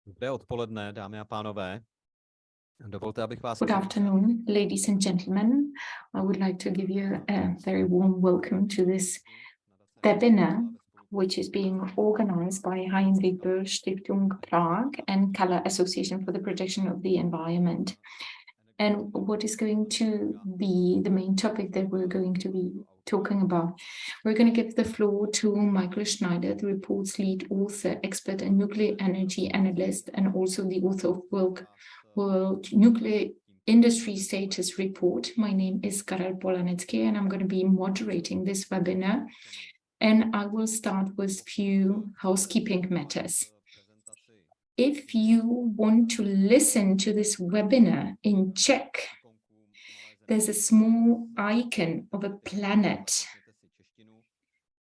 Dobré odpoledne, dámy a pánové. Dovolte, abych vás... Good afternoon, ladies and gentlemen. I would like to give you a very warm welcome to this webinar, which is being organized by Heinrich-Böll-Stiftung Prague and Calla Association for the Protection of the Environment. And what is going to be the main topic that we're going to be talking about? We're going to give the floor to Mycle Schneider, the report's lead author, expert and nuclear energy analyst, and also the author of World Nuclear Industry Status Report. My name is Karel Polanecký, and I'm going to be moderating this webinar. And I will start with a few housekeeping matters. If you want to listen to this webinar in Czech, there's a small icon of a planet.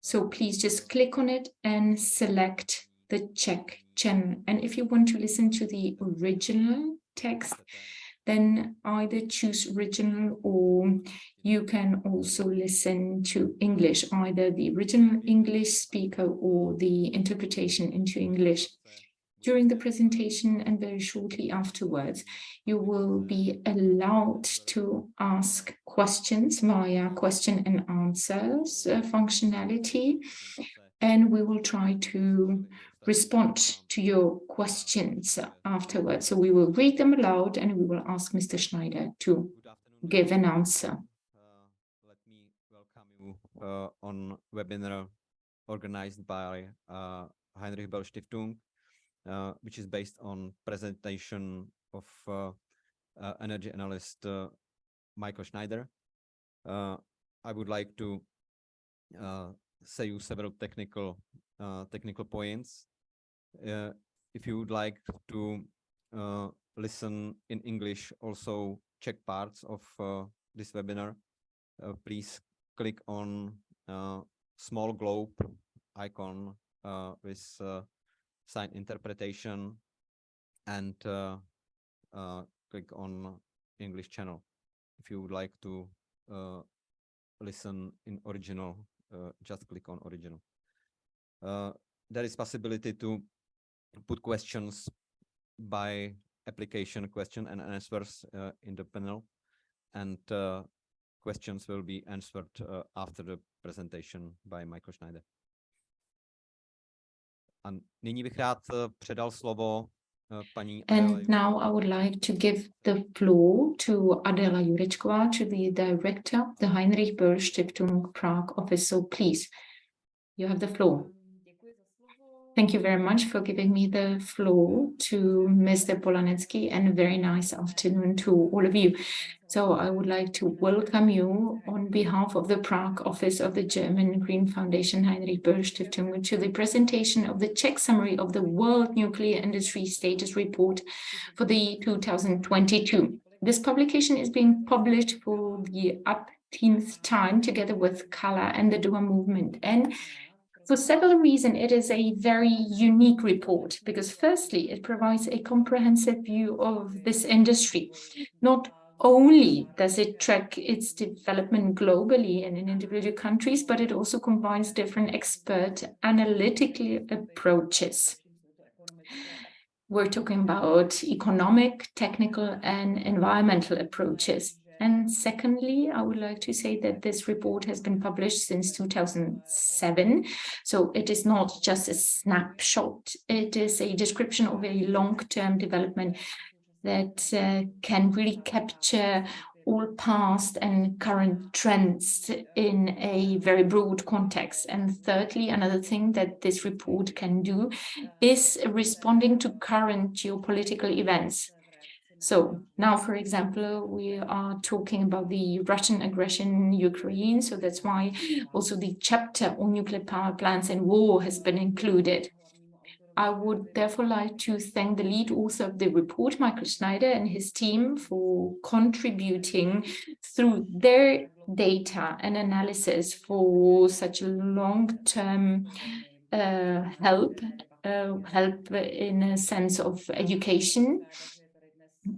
So please just click on it and select the Czech channel. And if you want to listen to the original text, then either choose original or you can also listen to English, either the original English speaker or the interpretation into English. During the presentation and very shortly afterwards, you will be allowed to ask questions via question and answers functionality, and we will try to respond to your questions afterwards. So we will read them aloud and we will ask Mr. Schneider to give an answer. Let me welcome you on webinar organized by Heinrich-Böll-Stiftung, which is based on presentation of energy analyst Mycle Schneider. I would like to say you several technical points. If you would like to listen in English, also check parts of this webinar, please click on small globe icon with sign interpretation and click on English channel. If you would like to listen in original, just click on original. There is possibility to put questions by application, question and answers in the panel, and questions will be answered after the presentation by Mycle Schneider. A nyní bych rád předal slovo paní Adéle. And now I would like to give the floor to Adéla Jurečková, to the director of the Heinrich-Böll-Stiftung Prague office. So please, you have the floor. Thank you very much for giving me the floor to Mr. Polanecký, and a very nice afternoon to all of you. So I would like to welcome you on behalf of the Prague office of the German Green Foundation Heinrich-Böll-Stiftung to the presentation of the Czech summary of the World Nuclear Industry Status Report for the 2022. This publication is being published for the 18th time together with Calla and the DUHA movement. And for several reasons, it is a very unique report because firstly, it provides a comprehensive view of this industry. Not only does it track its development globally and in individual countries, but it also combines different expert analytical approaches. We're talking about economic, technical, and environmental approaches. And secondly, I would like to say that this report has been published since 2007. So it is not just a snapshot. It is a description of a long-term development that can really capture all past and current trends in a very broad context. And thirdly, another thing that this report can do is responding to current geopolitical events. So now, for example, we are talking about the Russian aggression in Ukraine. So that's why also the chapter on nuclear power plants and war has been included. I would therefore like to thank the lead author of the report, Mycle Schneider, and his team for contributing through their data and analysis for such a long-term help in a sense of education.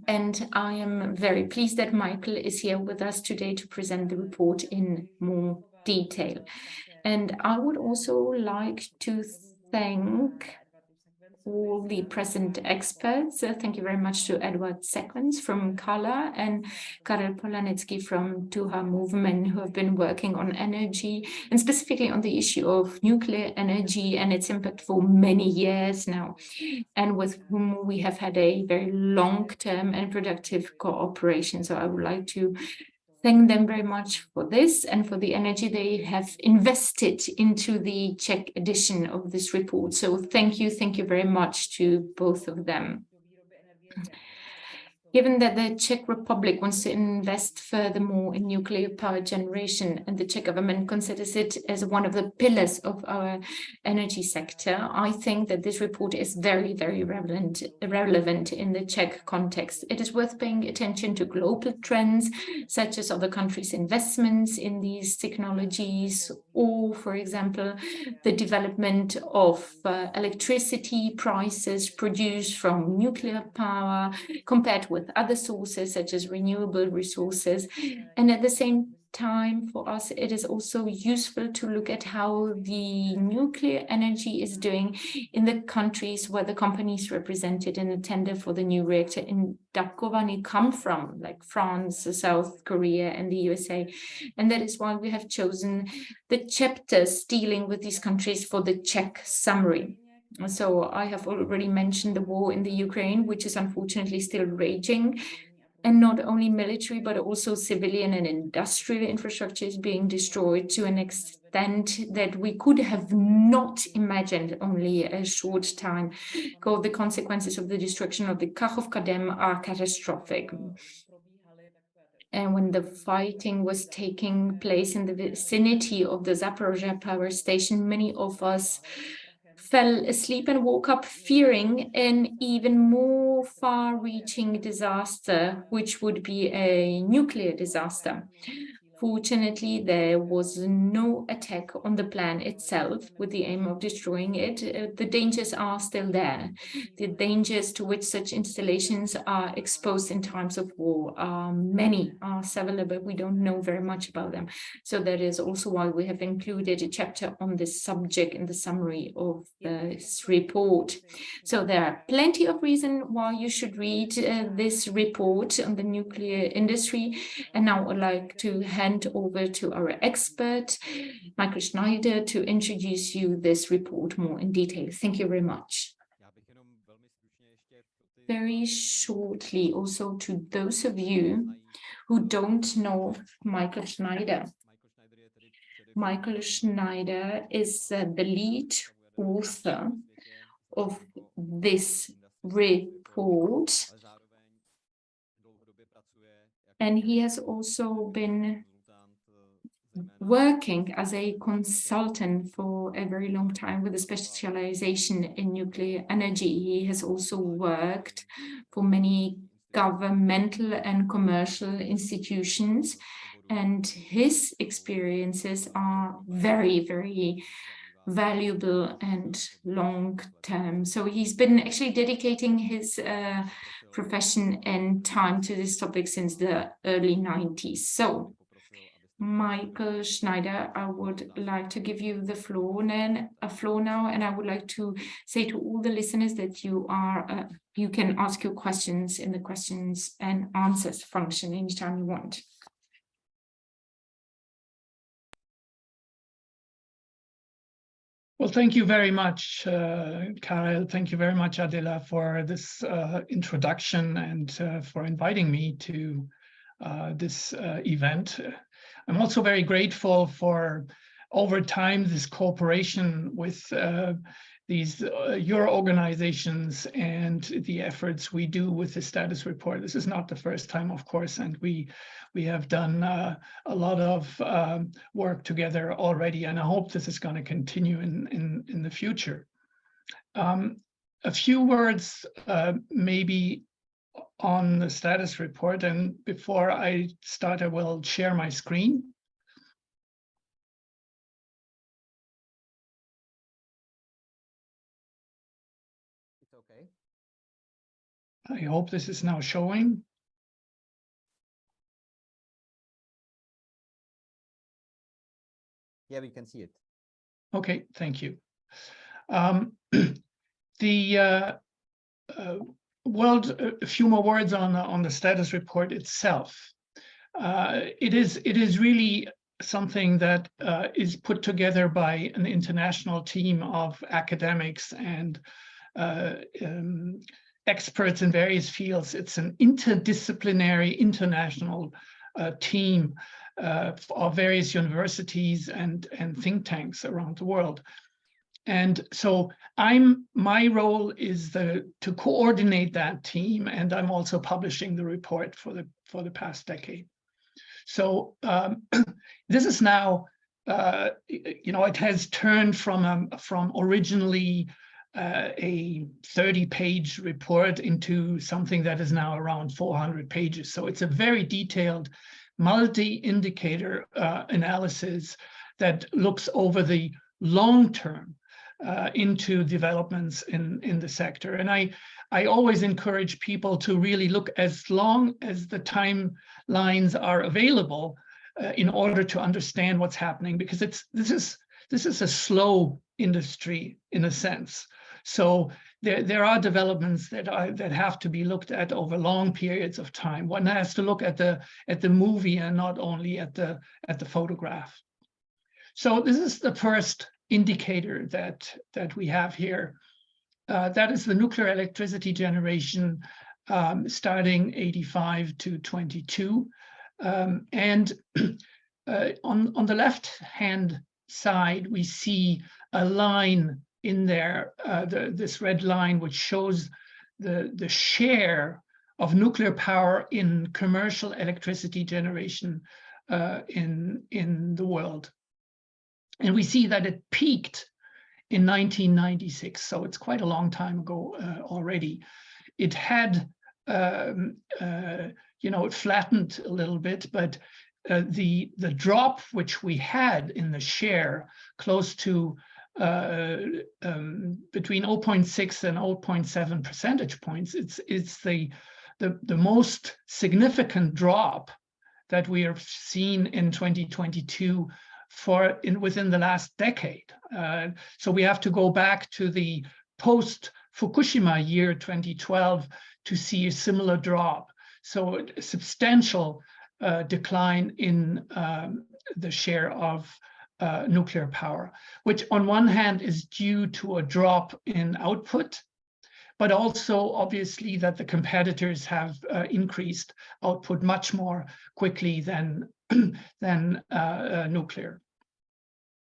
And I am very pleased that Mycle is here with us today to present the report in more detail. And I would also like to thank all the present experts. Thank you very much to Edward Sequence from Calla and Karel Polanecký from DUHA movement, who have been working on energy and specifically on the issue of nuclear energy and its impact for many years now, and with whom we have had a very long-term and productive cooperation. So I would like to thank them very much for this and for the energy they have invested into the Czech edition of this report. So thank you very much to both of them. Given that the Czech Republic wants to invest furthermore in nuclear power generation, and the Czech government considers it as one of the pillars of our energy sector, I think that this report is very, very relevant in the Czech context. It is worth paying attention to global trends, such as other countries' investments in these technologies, or, for example, the development of electricity prices produced from nuclear power compared with other sources such as renewable resources. And at the same time, for us, it is also useful to look at how the nuclear energy is doing in the countries where the companies represented in the tender for the new reactor in Dukovany come from, like France, South Korea, and the USA. And that is why we have chosen the chapters dealing with these countries for the Czech summary. So I have already mentioned the war in the Ukraine, which is unfortunately still raging. And not only military, but also civilian and industrial infrastructure is being destroyed to an extent that we could have not imagined only a short time ago. The consequences of the destruction of the Kachovka Dam are catastrophic. And when the fighting was taking place in the vicinity of the Zaporozhye power station, many of us fell asleep and woke up fearing an even more far-reaching disaster, which would be a nuclear disaster. Fortunately, there was no attack on the plant itself with the aim of destroying it. The dangers are still there. The dangers to which such installations are exposed in times of war are many, are several, but we don't know very much about them. So that is also why we have included a chapter on this subject in the summary of this report. So there are plenty of reasons why you should read this report on the nuclear industry. And now I'd like to hand over to our expert, Mycle Schneider, to introduce you this report more in detail. Thank you very much. Very shortly, also to those of you who don't know Mycle Schneider. Mycle Schneider is the lead author of this report, and he has also been working as a consultant for a very long time with a specialization in nuclear energy. He has also worked for many governmental and commercial institutions, and his experiences are very, very valuable and long-term. So he's been actually dedicating his profession and time to this topic since the early 90s. So Mycle Schneider, I would like to give you the floor now, and I would like to say to all the listeners that you can ask your questions in the questions and answers function anytime you want. Well, thank you very much, Karel. Thank you very much, Adéla, for this introduction and for inviting me to this event. I'm also very grateful for, over time, this cooperation with your organizations and the efforts we do with the status report. This is not the first time, of course, and we have done a lot of work together already, and I hope this is going to continue in the future. A few words maybe on the status report, and before I start, I will share my screen. It's okay. I hope this is now showing. Yeah, we can see it. Okay, thank you. The a few more words on the status report itself. It is really something that is put together by an international team of academics and experts in various fields. It's an interdisciplinary international team of various universities and think tanks around the world. And so my role is to coordinate that team, and I'm also publishing the report for the past decade. So this is now, it has turned from originally a 30-page report into something that is now around 400 pages. So it's a very detailed multi-indicator analysis that looks over the long term into developments in the sector. And I always encourage people to really look as long as the timelines are available in order to understand what's happening, because this is a slow industry in a sense. So there are developments that have to be looked at over long periods of time. One has to look at the movie and not only at the photograph. So this is the first indicator that we have here. That is the nuclear electricity generation starting 85 to 22. And on the left-hand side, we see a line in there, this red line, which shows the share of nuclear power in commercial electricity generation in the world. And we see that it peaked in 1996, so it's quite a long time ago already. It had, it flattened a little bit, but the drop which we had in the share, close to between 0.6 and 0.7 percentage points, it's the most significant drop that we have seen in 2022 within the last decade. So we have to go back to the post-Fukushima year 2012 to see a similar drop. So a substantial decline in the share of nuclear power, which on one hand is due to a drop in output, but also obviously that the competitors have increased output much more quickly than nuclear.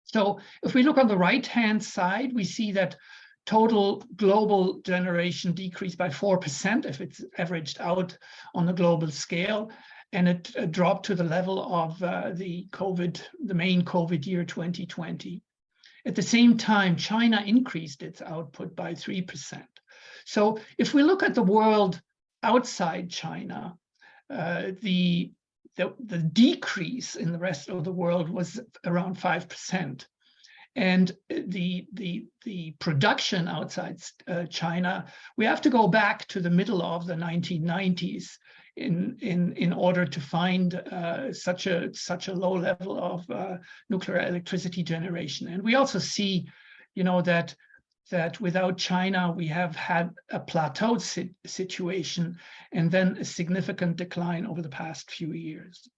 So if we look on the right-hand side, we see that total global generation decreased by 4% if it's averaged out on the global scale, and it dropped to the level of the main COVID year 2020. At the same time, China increased its output by 3%. So if we look at the world outside China, the decrease in the rest of the world was around 5%. And the production outside China, we have to go back to the middle of the 1990s in order to find such a low level of nuclear electricity generation. And we also see, that without China, we have had a plateau situation and then a significant decline over the past few years.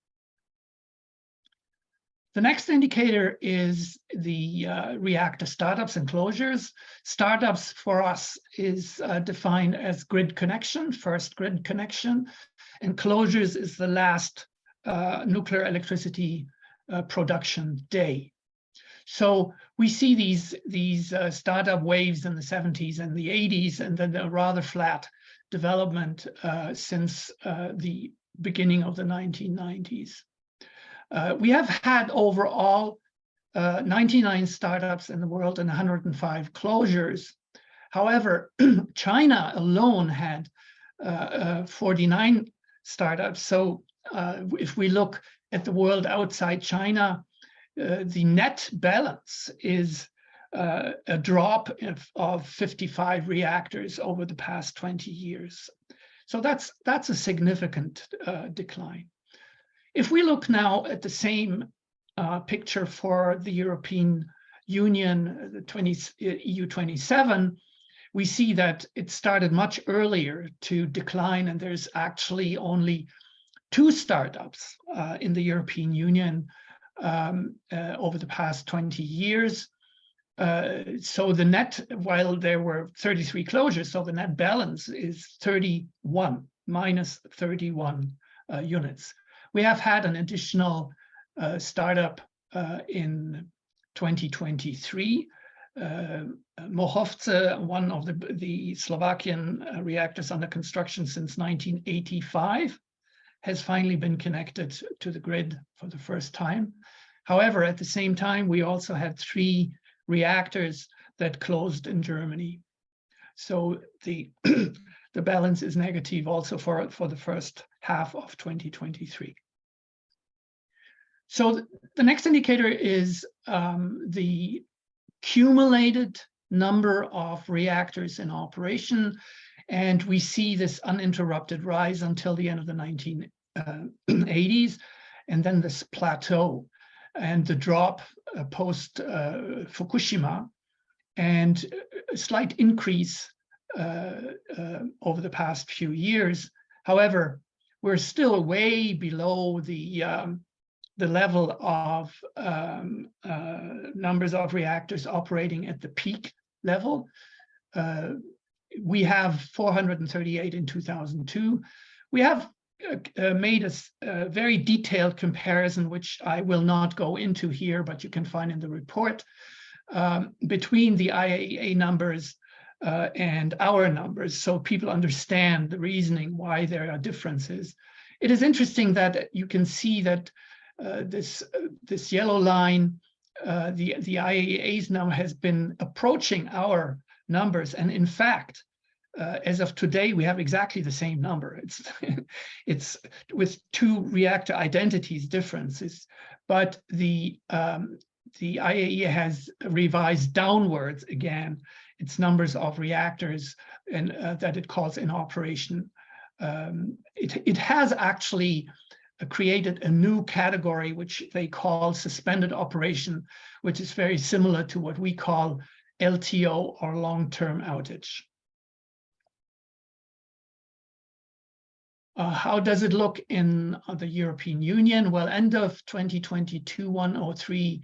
The next indicator is the reactor startups and closures. Startups for us is defined as grid connection, first grid connection, and closures is the last nuclear electricity production day. So we see these startup waves in the 70s and the 80s, and then a rather flat development since the beginning of the 1990s. We have had overall 99 startups in the world and 105 closures. However, China alone had 49 startups. So if we look at the world outside China, the net balance is a drop of 55 reactors over the past 20 years. So that's a significant decline. If we look now at the same picture for the European Union, the EU 27, we see that it started much earlier to decline, and there's actually only 2 startups in the European Union over the past 20 years. So the net, while there were 33 closures, so the net balance is 31, minus 31 units. We have had an additional startup in 2023. Mochovce, one of the Slovakian reactors under construction since 1985, has finally been connected to the grid for the first time. However, at the same time, we also had 3 reactors that closed in Germany. So the balance is negative also for the first half of 2023. So the next indicator is the cumulated number of reactors in operation. And we see this uninterrupted rise until the end of the 1980s, and then this plateau and the drop post Fukushima, and a slight increase over the past few years. However, we're still way below the level of numbers of reactors operating at the peak level. We have 438 in 2002. We have made a very detailed comparison, which I will not go into here, but you can find in the report, between the IAEA numbers and our numbers, so people understand the reasoning why there are differences. It is interesting that you can see that this yellow line, the IAEA's now has been approaching our numbers, and in fact, as of today, we have exactly the same number. It's with 2 reactor identities differences, but the IAEA has revised downwards again its numbers of reactors and that it calls in operation. It has actually created a new category which they call suspended operation, which is very similar to what we call LTO, or long-term outage. How does it look in the European Union? Well, end of 2022, 103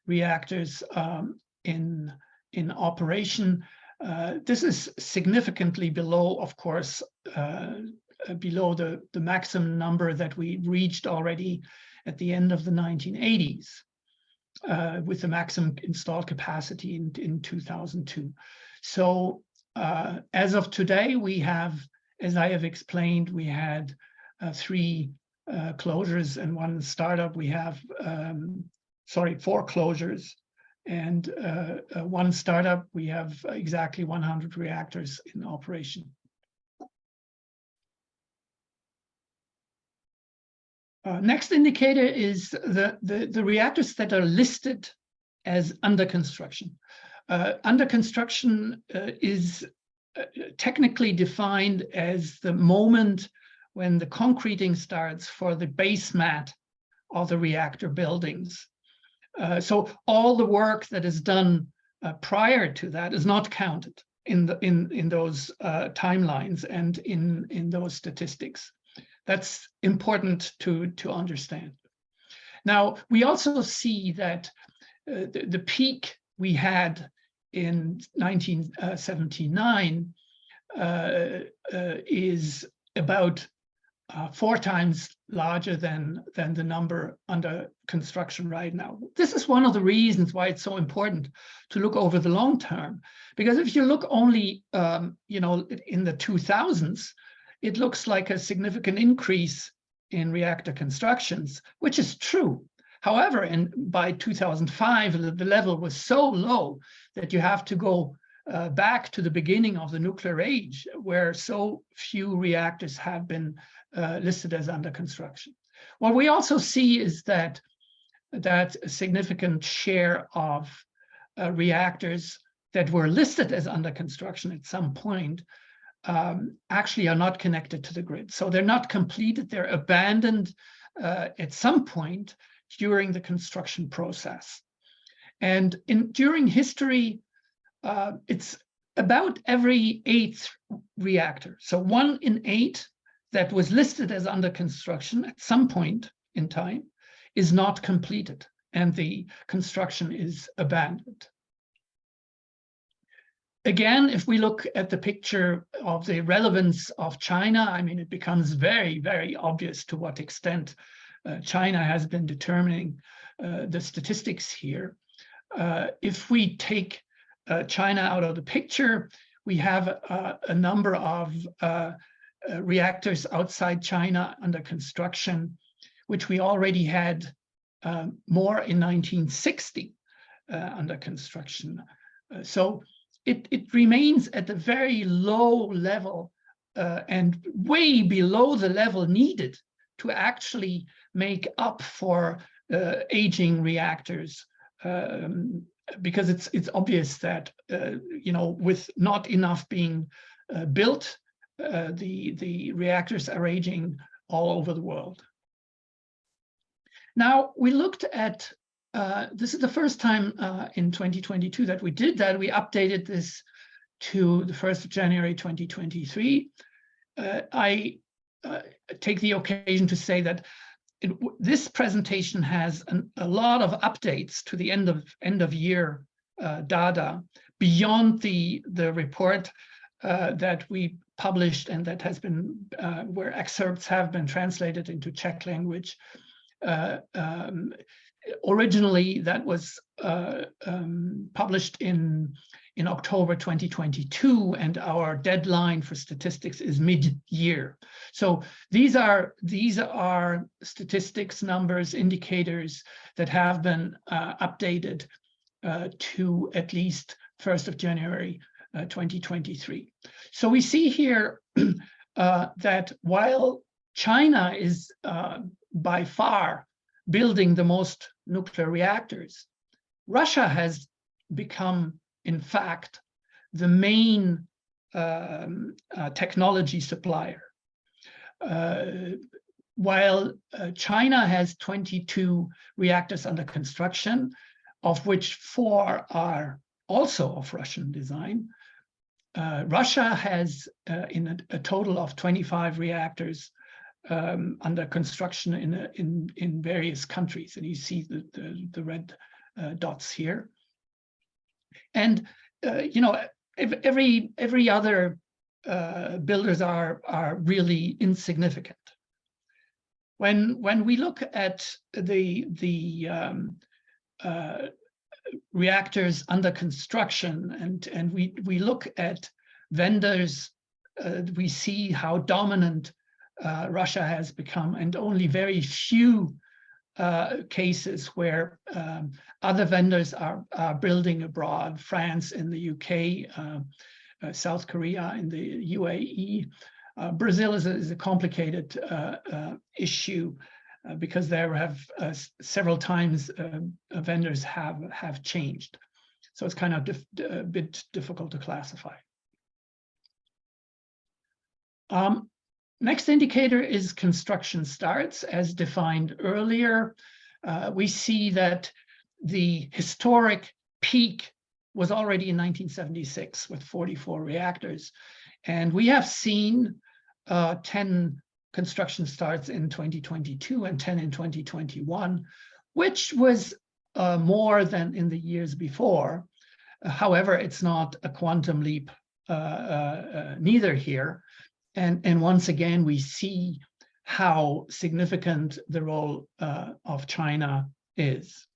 reactors in operation. This is significantly below, of course, below the maximum number that we reached already at the end of the 1980s, with the maximum installed capacity in 2002. So as of today, we have, as I have explained, we had 3 closures and 1 startup. We have, 4 closures and 1 startup. We have exactly 100 reactors in operation. Next indicator is the reactors that are listed as under construction. Under construction is technically defined as the moment when the concreting starts for the base mat of the reactor buildings. So all the work that is done prior to that is not counted in those timelines and in those statistics. That's important to understand. Now, we also see that the peak we had in 1979 is about 4 times larger than the number under construction right now. This is one of the reasons why it's so important to look over the long term, because if you look only in the 2000s, it looks like a significant increase in reactor constructions, which is true. However, by 2005, the level was so low that you have to go back to the beginning of the nuclear age, where so few reactors have been listed as under construction. What we also see is that a significant share of reactors that were listed as under construction at some point actually are not connected to the grid. So they're not completed, they're abandoned at some point during the construction process. And during history, it's about every 8th reactor, so 1 in 8 that was listed as under construction at some point in time is not completed, and the construction is abandoned. Again, if we look at the picture of the relevance of China, I mean, it becomes very, very obvious to what extent China has been determining the statistics here. If we take China out of the picture, we have a number of reactors outside China under construction, which we already had more in 1960 under construction. So it remains at a very low level and way below the level needed to actually make up for aging reactors, because it's obvious that you know, with not enough being built, the reactors are aging all over the world. Now we looked at this is the first time in 2022 that we did that. We updated this to the 1st of January 2023. I take the occasion to say that this presentation has a lot of updates to the end of year data beyond the report that we published and that has been where excerpts have been translated into Czech language. Originally, that was published in October 2022, and our deadline for statistics is mid-year. So these are statistics, numbers, indicators that have been updated to at least 1st of January 2023. So we see here that while China is by far building the most nuclear reactors, Russia has become, in fact, the main technology supplier. While China has 22 reactors under construction, of which 4 are also of Russian design, Russia has in a total of 25 reactors under construction in various countries, and you see the red dots here. And you know, every other builders are really insignificant. When we look at the reactors under construction and we look at vendors, we see how dominant Russia has become, and only very few cases where other vendors are building abroad. France in the UK, South Korea in the UAE. Brazil is a complicated issue because there have several times vendors have changed. So it's kind of a bit difficult to classify. Next indicator is construction starts, as defined earlier. We see that the historic peak was already in 1976 with 44 reactors. And we have seen 10 construction starts in 2022 and 10 in 2021, which was more than in the years before. However, it's not a quantum leap neither here. And once again, we see how significant the role of China is.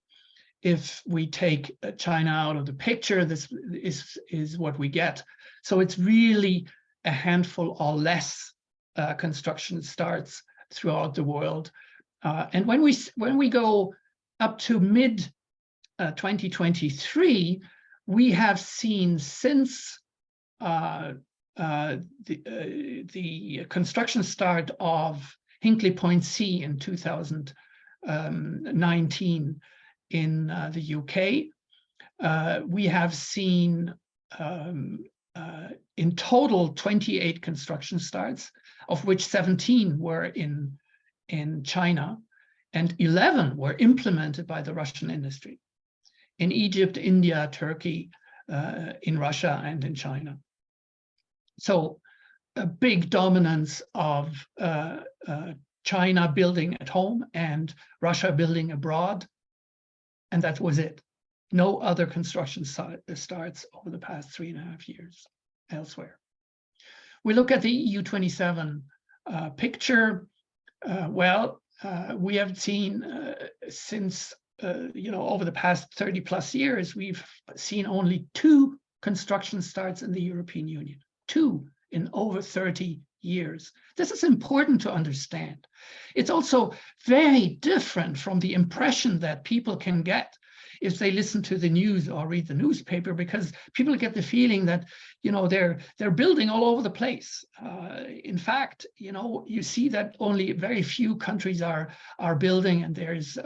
If we take China out of the picture, this is what we get. So it's really a handful or less construction starts throughout the world. And when we go up to mid 2023, we have seen since the construction start of Hinkley Point C in 2019 in the UK, we have seen in total 28 construction starts, of which 17 were in China and 11 were implemented by the Russian industry. In Egypt, India, Turkey, in Russia and in China. So a big dominance of China building at home and Russia building abroad, and that was it. No other construction starts over the past 3.5 years elsewhere. We look at the EU27 picture. We have seen since over the past 30+ years, we've seen only 2 construction starts in the European Union, 2 in over 30 years. This is important to understand. It's also very different from the impression that people can get if they listen to the news or read the newspaper, because people get the feeling that they're building all over the place. In fact, you see that only very few countries are building, and there's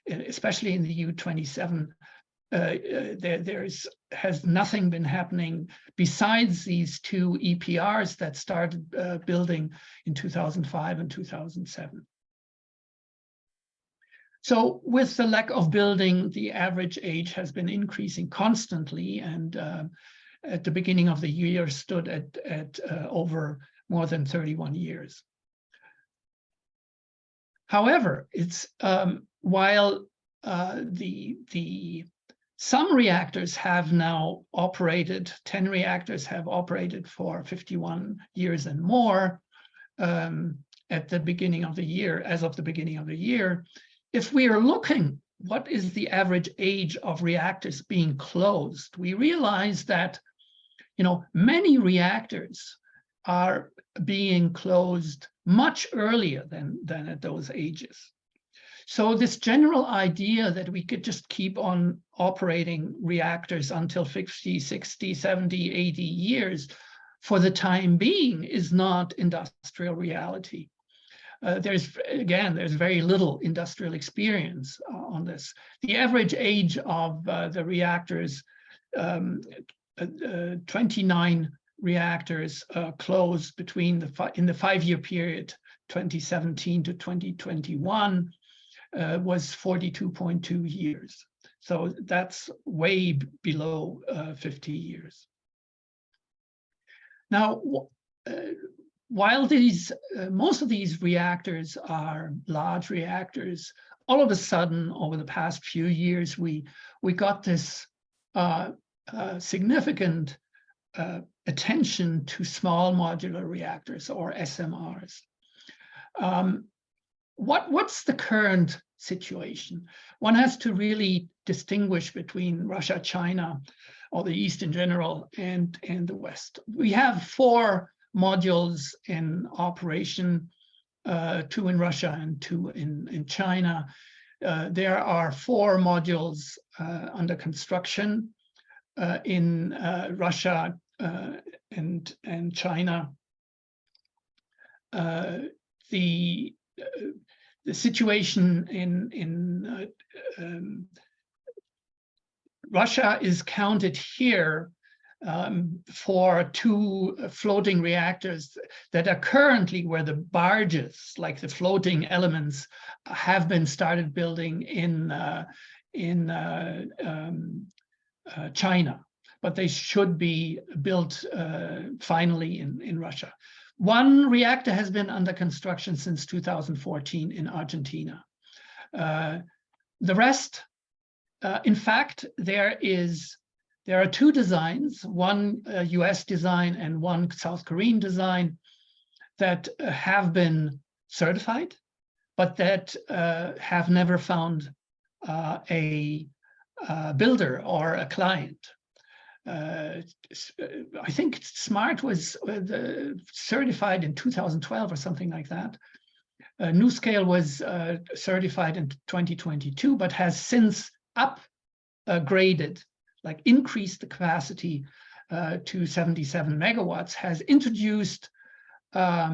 especially in the EU27, has nothing been happening besides these 2 EPRs that started building in 2005 and 2007. So with the lack of building, the average age has been increasing constantly, and at the beginning of the year stood at over more than 31 years. However, it's while some reactors have now operated, 10 reactors have operated for 51 years and more at the beginning of the year, as of the beginning of the year. If we are looking, what is the average age of reactors being closed, we realize that many reactors are being closed much earlier than at those ages. So this general idea that we could just keep on operating reactors until 50, 60, 70, 80 years for the time being is not industrial reality. There's very little industrial experience on this. The average age of the reactors, 29 reactors closed in the 5-year period, 2017 to 2021, was 42.2 years. So that's way below 50 years. Now, while most of these reactors are large reactors, all of a sudden, over the past few years, we got this significant attention to small modular reactors, or SMRs. What's the current situation? One has to really distinguish between Russia, China, or the East in general, and the West. We have 4 modules in operation, 2 in Russia and 2 in China. There are 4 modules under construction in Russia and China. The situation in Russia is counted here for 2 floating reactors that are currently where the barges, like the floating elements, have been started building in China, but they should be built finally in Russia. 1 reactor has been under construction since 2014 in Argentina. The rest, in fact, there are 2 designs, 1 US design and 1 South Korean design, that have been certified, but that have never found a builder or a client. I think SMART was certified in 2012 or something like that. NuScale was certified in 2022, but has since upgraded, like increased the capacity to 77 megawatts, has introduced a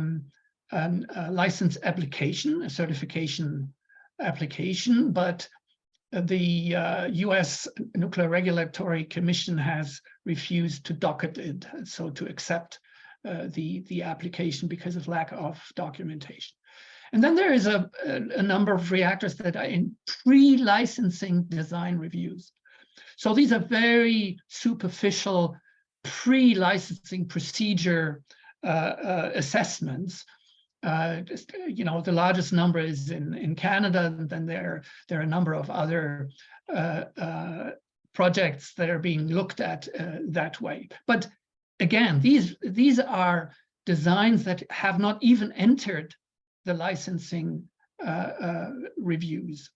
license application, a certification application, but the US Nuclear Regulatory Commission has refused to docket it, so to accept the application because of lack of documentation. And then there is a number of reactors that are in pre-licensing design reviews. So these are very superficial pre-licensing procedure assessments. You know, the largest number is in Canada, and then there are a number of other projects that are being looked at that way. But again, these are designs that have not even entered the licensing reviews.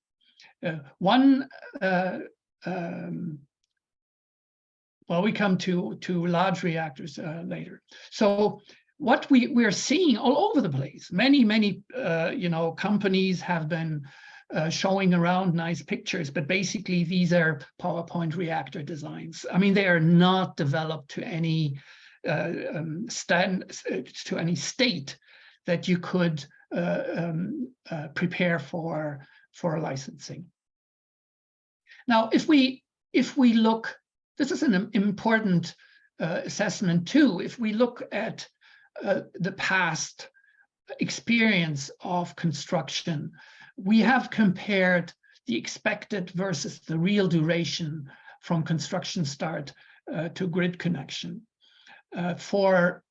Well, we come to large reactors later. So what we're seeing all over the place, many you know, companies have been showing around nice pictures, but basically these are PowerPoint reactor designs. I mean, they are not developed to any state that you could prepare for licensing. Now, if we look, this is an important assessment too. If we look at the past experience of construction, we have compared the expected versus the real duration from construction start to grid connection for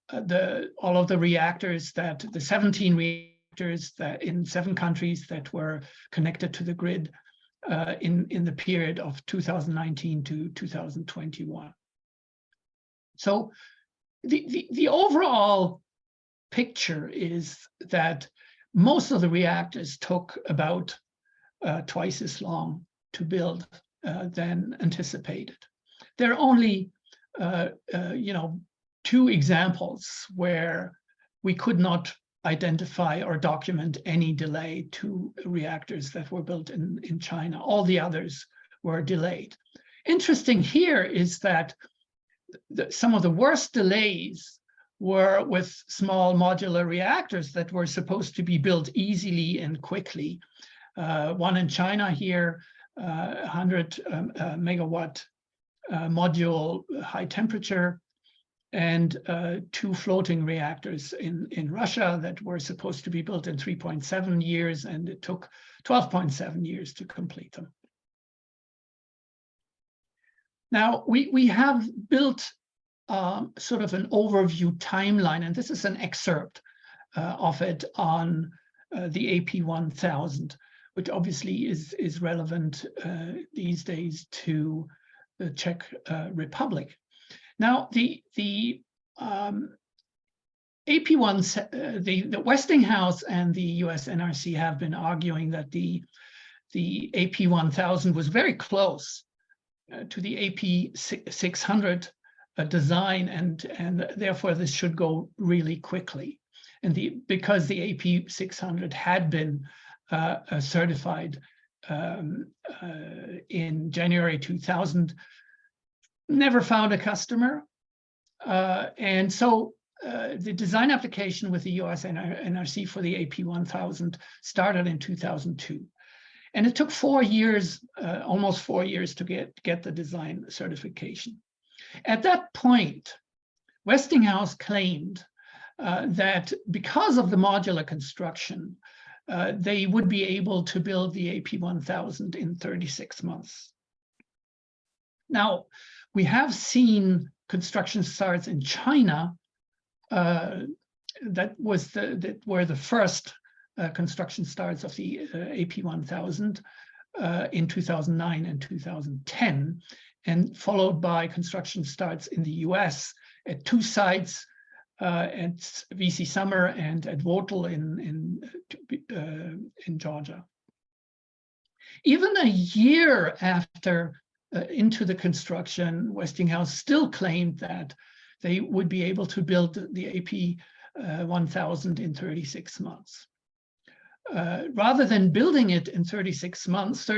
all of the reactors, that the 17 reactors that in 7 countries that were connected to the grid in the period of 2019 to 2021. So the overall picture is that most of the reactors took about twice as long to build than anticipated. There are only you know, 2 examples where we could not identify or document any delay to reactors that were built in China. All the others were delayed. Interesting here is that some of the worst delays were with small modular reactors that were supposed to be built easily and quickly. One in China here, 100 megawatt module high temperature, and 2 floating reactors in Russia that were supposed to be built in 3.7 years, and it took 12.7 years to complete them. Now, we have built sort of an overview timeline, and this is an excerpt of it on the AP1000, which obviously is relevant these days to the Czech Republic. Now, the Westinghouse and the US NRC have been arguing that the AP1000 was very close to the AP600 design, and therefore this should go really quickly. And because the AP600 had been certified in January 2000, never found a customer. And so the design application with the US NRC for the AP1000 started in 2002. And it took 4 years, almost 4 years to get the design certification. At that point, Westinghouse claimed that because of the modular construction, they would be able to build the AP1000 in 36 months. Now, we have seen construction starts in China that were the first construction starts of the AP1000 in 2009 and 2010, and followed by construction starts in the US at 2 sites, at VC Summer and at Votel in Georgia. Even a year after into the construction, Westinghouse still claimed that they would be able to build the AP1000 in 36 months. Rather than building it in 36 months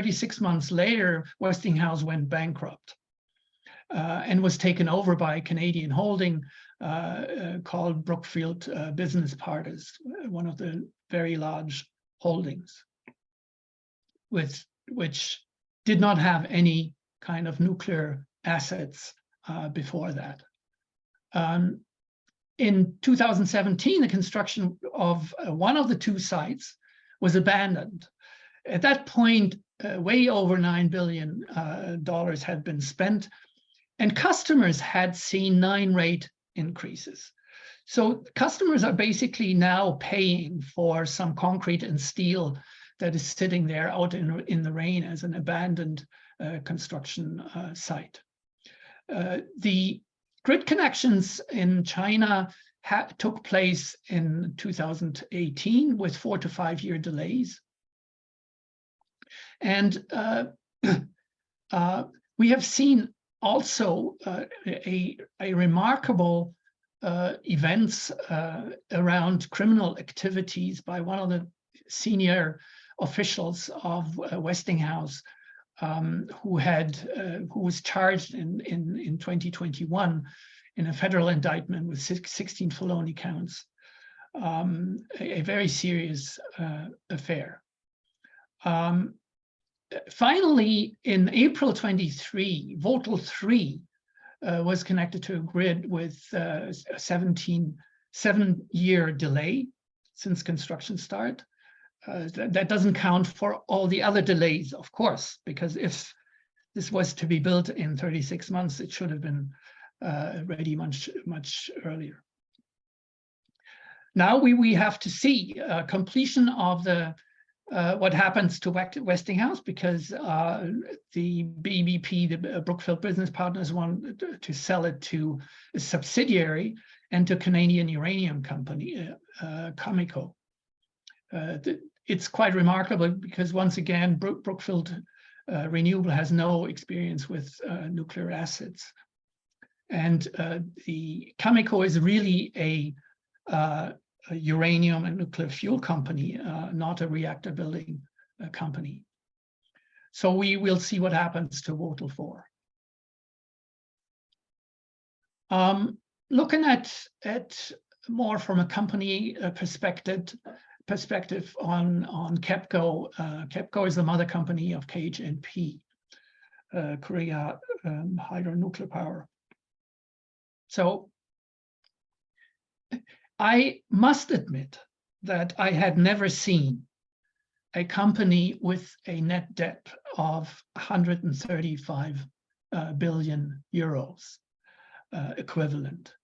later, Westinghouse went bankrupt and was taken over by a Canadian holding called Brookfield Business Partners, one of the very large holdings, which did not have any kind of nuclear assets before that. In 2017, the construction of one of the 2 sites was abandoned. At that point, way over $9 billion had been spent, and customers had seen 9 rate increases. So customers are basically now paying for some concrete and steel that is sitting there out in the rain as an abandoned construction site. The grid connections in China took place in 2018 with 4 to 5 year delays. And we have seen also a remarkable events around criminal activities by one of the senior officials of Westinghouse, who was charged in 2021 in a federal indictment with 16 felony counts, a very serious affair. Finally, in April 23, Vogtle 3 was connected to a grid with a 7-year delay since construction start. That doesn't count for all the other delays, of course, because if this was to be built in 36 months, it should have been ready much earlier. Now we have to see completion of the what happens to Westinghouse, because the BBP, the Brookfield Business Partners, want to sell it to a subsidiary and to Canadian uranium company, Cameco. It's quite remarkable because, once again, Brookfield Renewable has no experience with nuclear assets. And the Cameco is really a uranium and nuclear fuel company, not a reactor building company. So we will see what happens to Vogtle 4. Looking at more from a company perspective on KEPCO. KEPCO is the mother company of KHNP, Korea Hydro Nuclear Power. So I must admit that I had never seen a company with a net debt of 135 billion euros equivalent.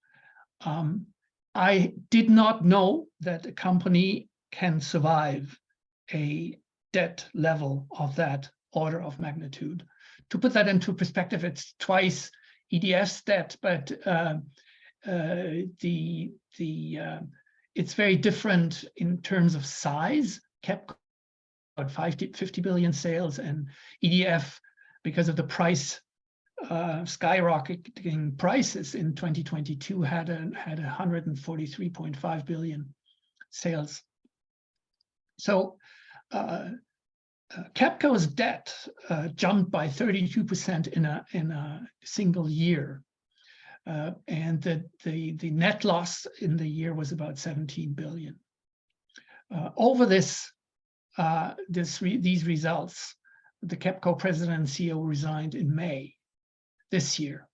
I did not know that a company can survive a debt level of that order of magnitude. To put that into perspective, it's twice EDF's debt, but it's very different in terms of size. KEPCO about 50 billion sales, and EDF, because of the price skyrocketing prices in 2022, had 143.5 billion sales. So KEPCO's debt jumped by 32% in a single year. And the net loss in the year was about 17 billion. Over these results, the KEPCO president and CEO resigned in May this year.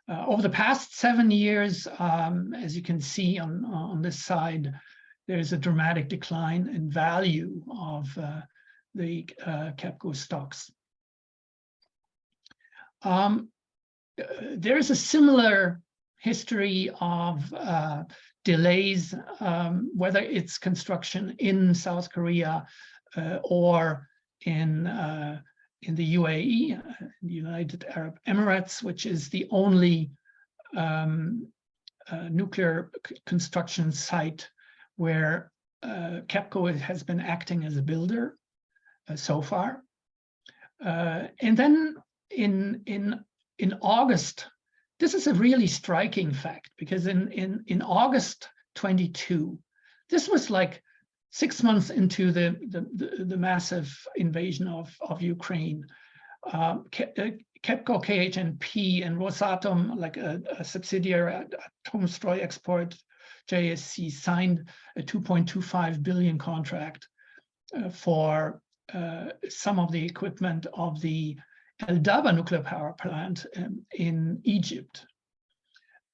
Over the past 7 years, as you can see on this side, there's a dramatic decline in value of the KEPCO stocks. There is a similar history of delays, whether it's construction in South Korea or in the UAE, the United Arab Emirates, which is the only nuclear construction site where KEPCO has been acting as a builder so far. And then in August, this is a really striking fact, because in August 22, this was like 6 months into the massive invasion of Ukraine. KEPCO, KHNP, and Rosatom, like a subsidiary, Atomstrojexport, JSC, signed a 2.25 billion contract for some of the equipment of the El Daba nuclear power plant in Egypt.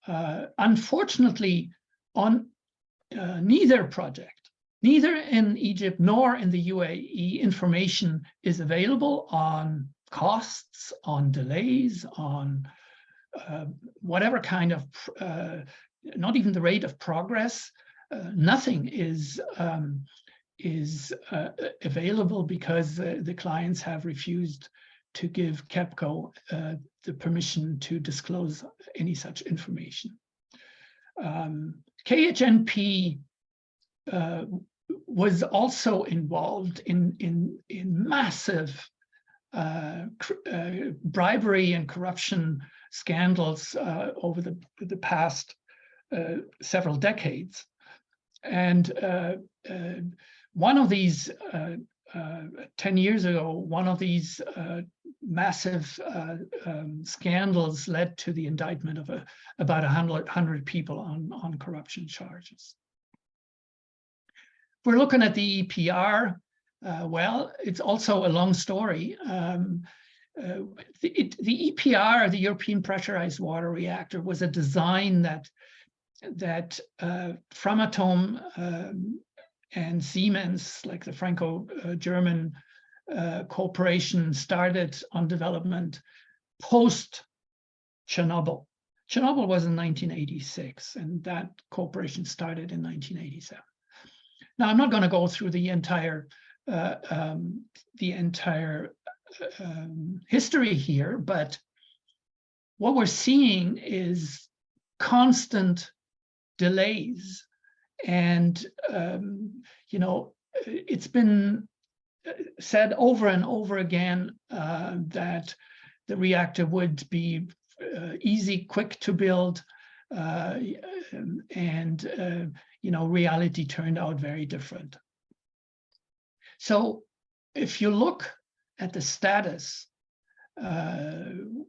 Unfortunately, on neither project Neither in Egypt nor in the UAE information is available on costs, on delays, on whatever kind of, not even the rate of progress. Nothing is available because the clients have refused to give KEPCO the permission to disclose any such information. KHNP was also involved in massive bribery and corruption scandals over the past several decades. And one of these, 10 years ago, one of these massive scandals led to the indictment of about 100 people on corruption charges. We're looking at the EPR. Well, it's also a long story. The EPR, the European Pressurized Water Reactor, was a design that Framatome and Siemens, like the Franco-German cooperation, started on development post-Chernobyl. Chernobyl was in 1986, and that cooperation started in 1987. Now, I'm not going to go through the entire history here, but what we're seeing is constant delays. And, you know, it's been said over and over again that the reactor would be easy, quick to build, and you know, reality turned out very different. So if you look at the status, you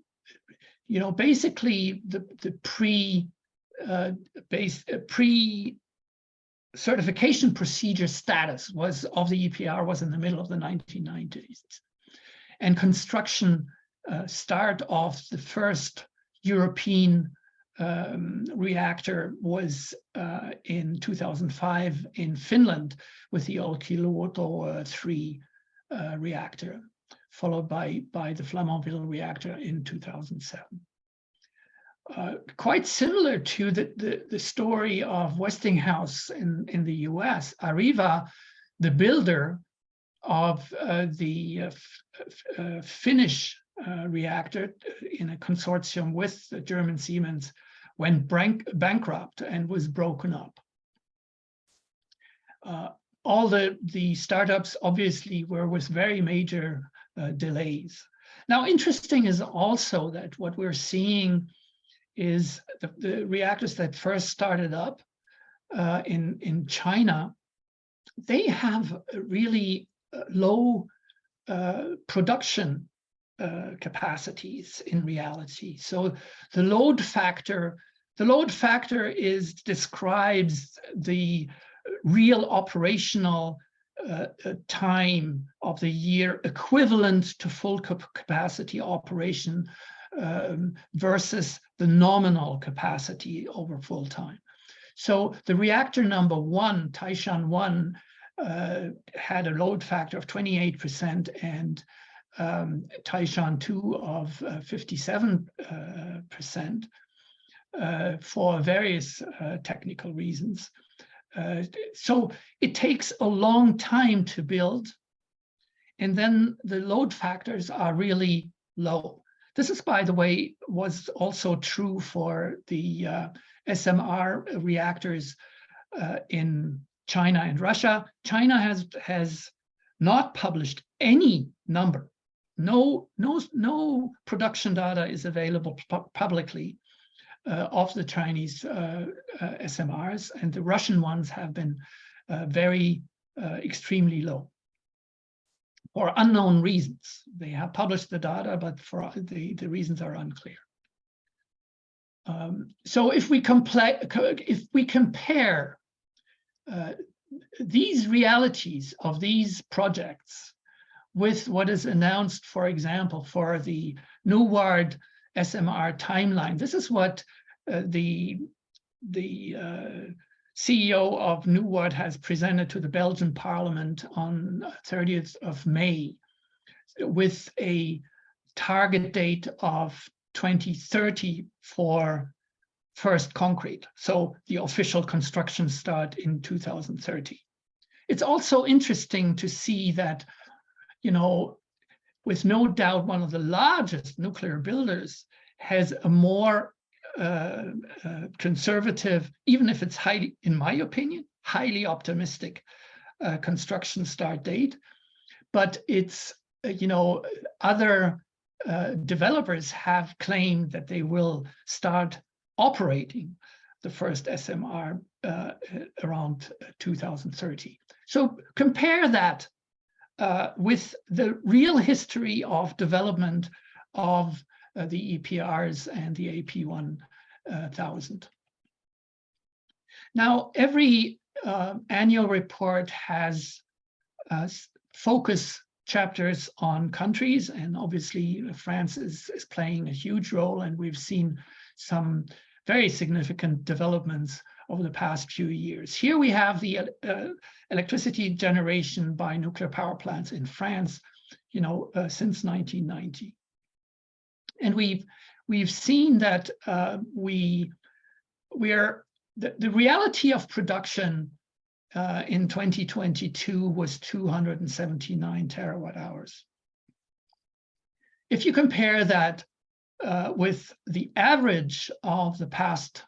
know, basically the pre-certification procedure status was of the EPR was in the middle of the 1990s, and construction start of the first European reactor was in 2005 in Finland with the Olkiluoto 3 reactor, followed by the Flamanville reactor in 2007. Quite similar to the story of Westinghouse in the US, Arriva, the builder of the Finnish reactor in a consortium with the German Siemens, went bankrupt and was broken up. All the startups obviously were with very major delays. Now, interesting is also that what we're seeing is the reactors that first started up in China, they have really low production capacities in reality. So the load factor describes the real operational time of the year equivalent to full capacity operation versus the nominal capacity over full time. So the reactor number 1, Taishan 1, had a load factor of 28% and Taishan 2 of 57% for various technical reasons. So it takes a long time to build, and then the load factors are really low. This is, by the way, was also true for the SMR reactors in China and Russia. China has not published any number. No production data is available publicly of the Chinese SMRs, and the Russian ones have been extremely low for unknown reasons. They have published the data, but for the reasons are unclear. So if we compare these realities of these projects with what is announced, for example, for the NUWARD SMR timeline, this is what the CEO of NUWARD has presented to the Belgian Parliament on 30th of May with a target date of 2030 for first concrete. So the official construction start in 2030. It's also interesting to see that, you know, with no doubt one of the largest nuclear builders has a more conservative, even if it's highly, in my opinion, highly optimistic construction start date. But it's, you know, other developers have claimed that they will start operating the first SMR around 2030. So compare that with the real history of development of the EPRs and the AP1000. Now, every annual report has focus chapters on countries, and obviously France is playing a huge role, and we've seen some very significant developments over the past few years. Here we have the electricity generation by nuclear power plants in France, you know, since 1990. And we've seen that the reality of production in 2022 was 279 terawatt hours. If you compare that with the average of the past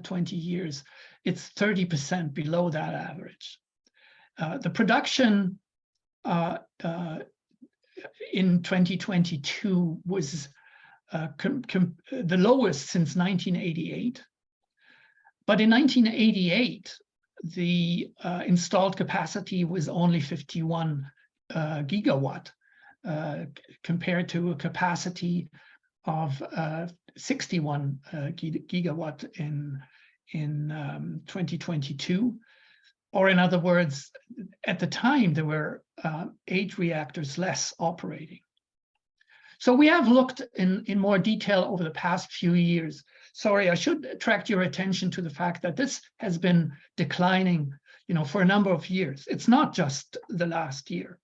20 years, it's 30% below that average. The production in 2022 was the lowest since 1988. But in 1988, the installed capacity was only 51 gigawatt compared to a capacity of 61 gigawatt in 2022. Or in other words, at the time, there were 8 reactors less operating. So we have looked in more detail over the past few years. Sorry, I should attract your attention to the fact that this has been declining, you know, for a number of years. It's not just the last year.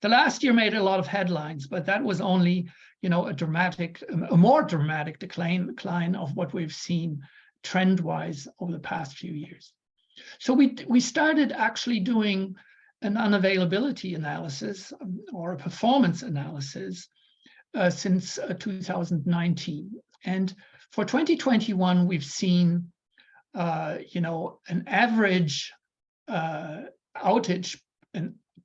The last year made a lot of headlines, but that was only, you know, a more dramatic decline of what we've seen trend-wise over the past few years. So we started actually doing an unavailability analysis or a performance analysis since 2019. And for 2021, we've seen, you know, an average outage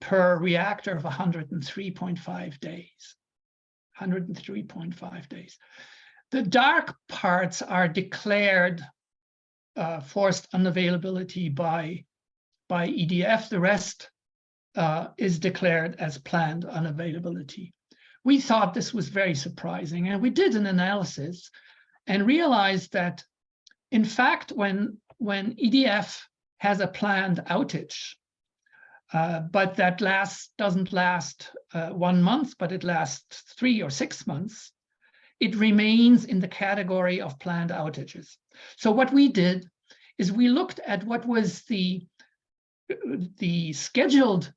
per reactor of 103.5 days. 103.5 days. The dark parts are declared forced unavailability by EDF. The rest is declared as planned unavailability. We thought this was very surprising, and we did an analysis and realized that, in fact, when EDF has a planned outage, but that doesn't last 1 month, but it lasts 3 or 6 months, it remains in the category of planned outages. So what we did is we looked at what was the scheduled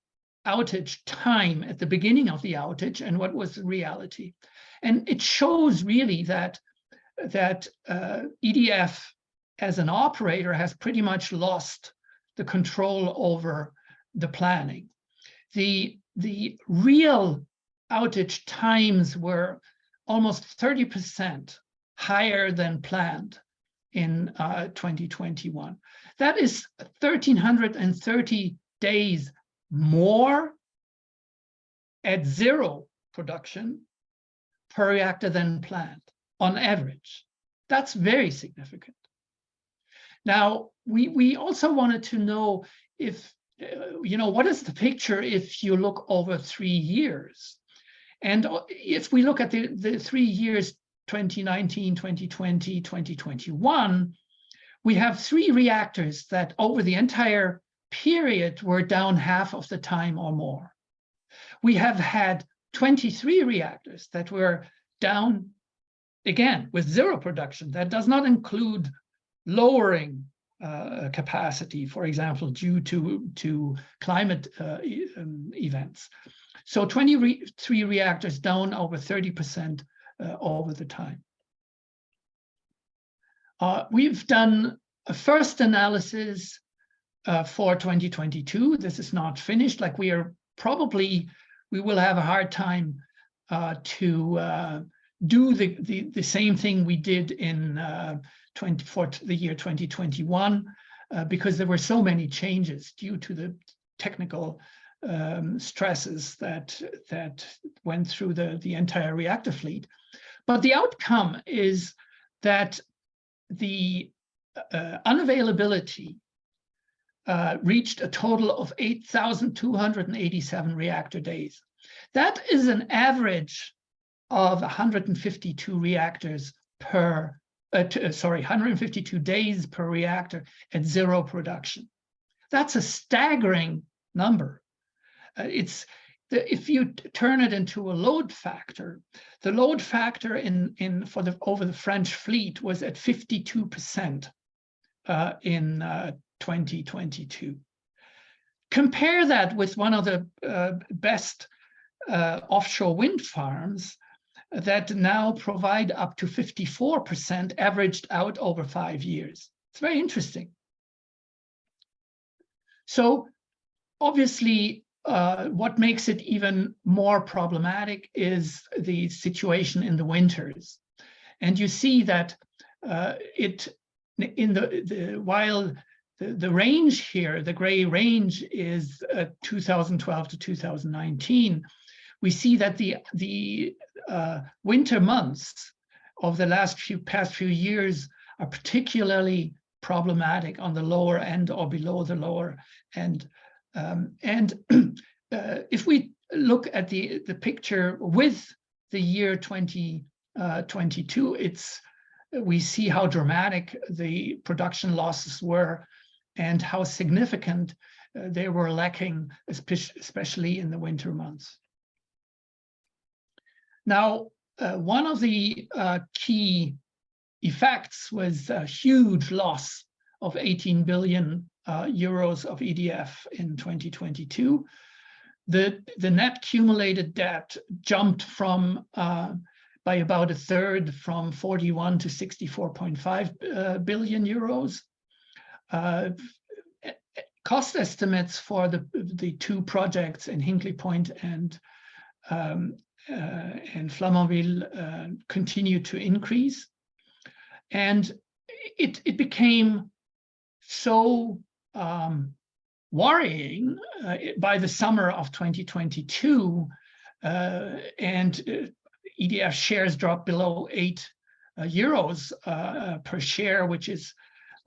outage time at the beginning of the outage and what was the reality. And it shows really that EDF as an operator has pretty much lost the control over the planning. The real outage times were almost 30% higher than planned in 2021. That is 1,330 days more at zero production per reactor than planned on average. That's very significant. Now, we also wanted to know if, you know, what is the picture if you look over 3 years? And if we look at the 3 years, 2019, 2020, 2021, we have 3 reactors that over the entire period were down half of the time or more. We have had 23 reactors that were down, again, with zero production. That does not include lowering capacity, for example, due to climate events. So 23 reactors down over 30% over the time. We've done a first analysis for 2022. This is not finished. Like we will have a hard time to do the same thing we did in for the year 2021 because there were so many changes due to the technical stresses that went through the entire reactor fleet. But the outcome is that the unavailability reached a total of 8,287 reactor days. That is an average of 152 reactors per, 152 days per reactor at zero production. That's a staggering number. If you turn it into a load factor, the load factor over the French fleet was at 52% in 2022. Compare that with one of the best offshore wind farms that now provide up to 54% averaged out over 5 years. It's very interesting. So obviously, what makes it even more problematic is the situation in the winters. And you see that while the range here, the gray range is 2012 to 2019, we see that the winter months of the past few years are particularly problematic on the lower end or below the lower end. If we look at the picture with the year 2022, we see how dramatic the production losses were and how significant they were lacking, especially in the winter months. Now, one of the key effects was a huge loss of 18 billion euros of EDF in 2022. The net cumulated debt jumped by about a third, from 41 to 64.5 billion euros. Cost estimates for the two projects in Hinkley Point and Flamanville continue to increase. And it became so worrying by the summer of 2022, and EDF shares dropped below 8 euros per share, which is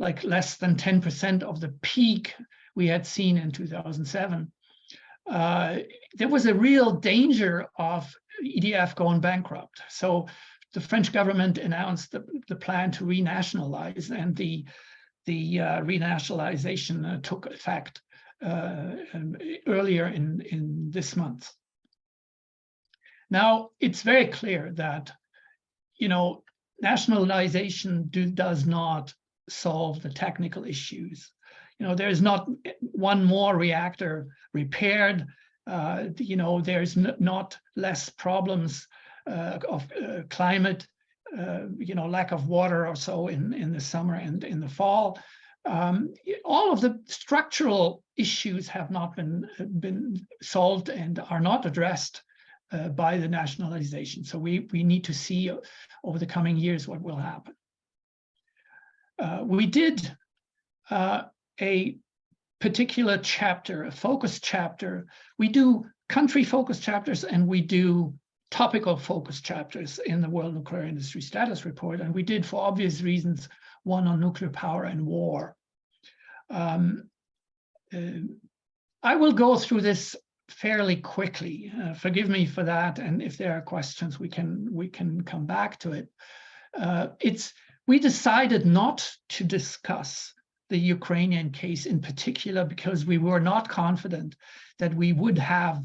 like less than 10% of the peak we had seen in 2007. There was a real danger of EDF going bankrupt. So the French government announced the plan to renationalize, and the renationalization took effect earlier in this month. Now, it's very clear that, nationalization does not solve the technical issues. There is not one more reactor repaired. There's not less problems of climate, lack of water or so in the summer and in the fall. All of the structural issues have not been solved and are not addressed by the nationalization. So we need to see over the coming years what will happen. We did a particular chapter, a focus chapter. We do country focus chapters and we do topical focus chapters in the World Nuclear Industry Status Report. And we did, for obvious reasons, one on nuclear power and war. I will go through this fairly quickly. Forgive me for that. And if there are questions, we can come back to it. We decided not to discuss the Ukrainian case in particular because we were not confident that we would have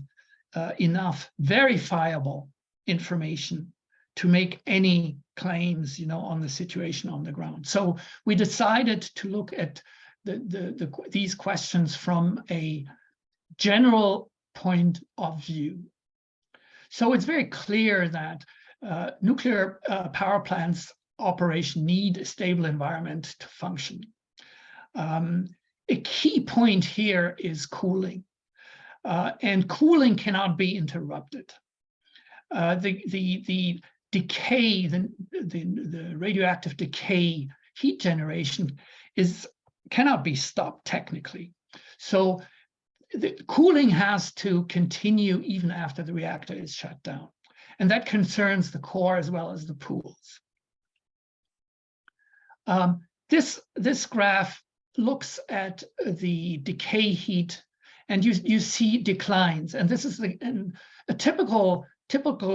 enough verifiable information to make any claims, on the situation on the ground. So we decided to look at these questions from a general point of view. So it's very clear that nuclear power plants operation need a stable environment to function. A key point here is cooling, and cooling cannot be interrupted. The decay, the radioactive decay, heat generation cannot be stopped technically. So the cooling has to continue even after the reactor is shut down. And that concerns the core as well as the pools. This graph looks at the decay heat, and you see declines. And this is a typical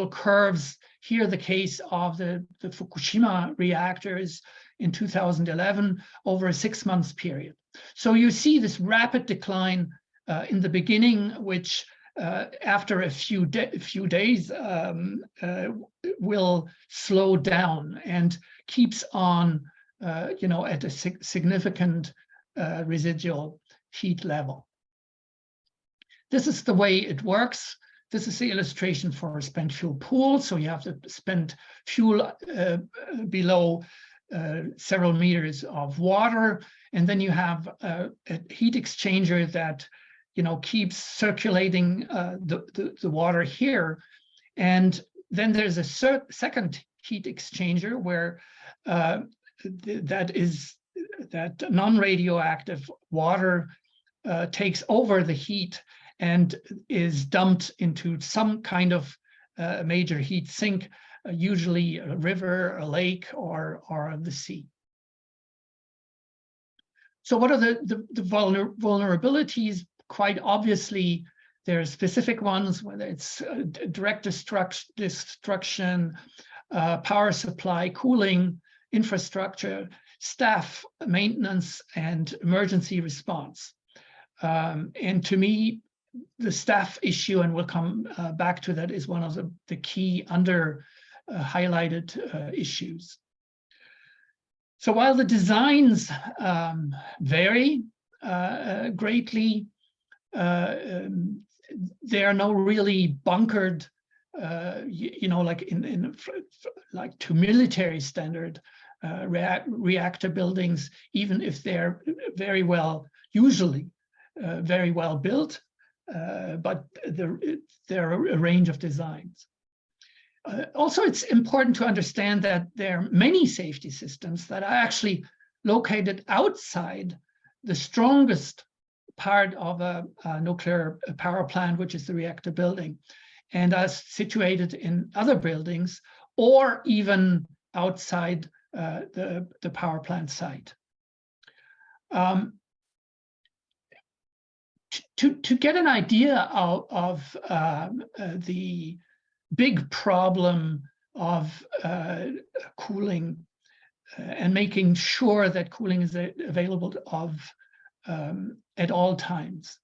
curves. Here, the case of the Fukushima reactors in 2011 over a 6 month period. So you see this rapid decline in the beginning, which after a few days will slow down and keeps on, at a significant residual heat level. This is the way it works. This is the illustration for a spent fuel pool. So you have the spent fuel below several meters of water, and then you have a heat exchanger that keeps circulating the water here, and then there's a second heat exchanger where that non-radioactive water takes over the heat and is dumped into some kind of major heat sink, usually a river, a lake, or the sea. So what are the vulnerabilities? Quite obviously, there are specific ones, whether it's direct destruction, power supply, cooling, infrastructure, staff, maintenance, and emergency response. And to me, the staff issue, and we'll come back to that, is one of the key highlighted issues. So while the designs vary greatly, they are no really bunkered, like to military standard reactor buildings, even if they're usually very well built, but there are a range of designs. Also, it's important to understand that there are many safety systems that are actually located outside the strongest part of a nuclear power plant, which is the reactor building, and are situated in other buildings or even outside the power plant site. To get an idea of the big problem of cooling and making sure that cooling is available at all times.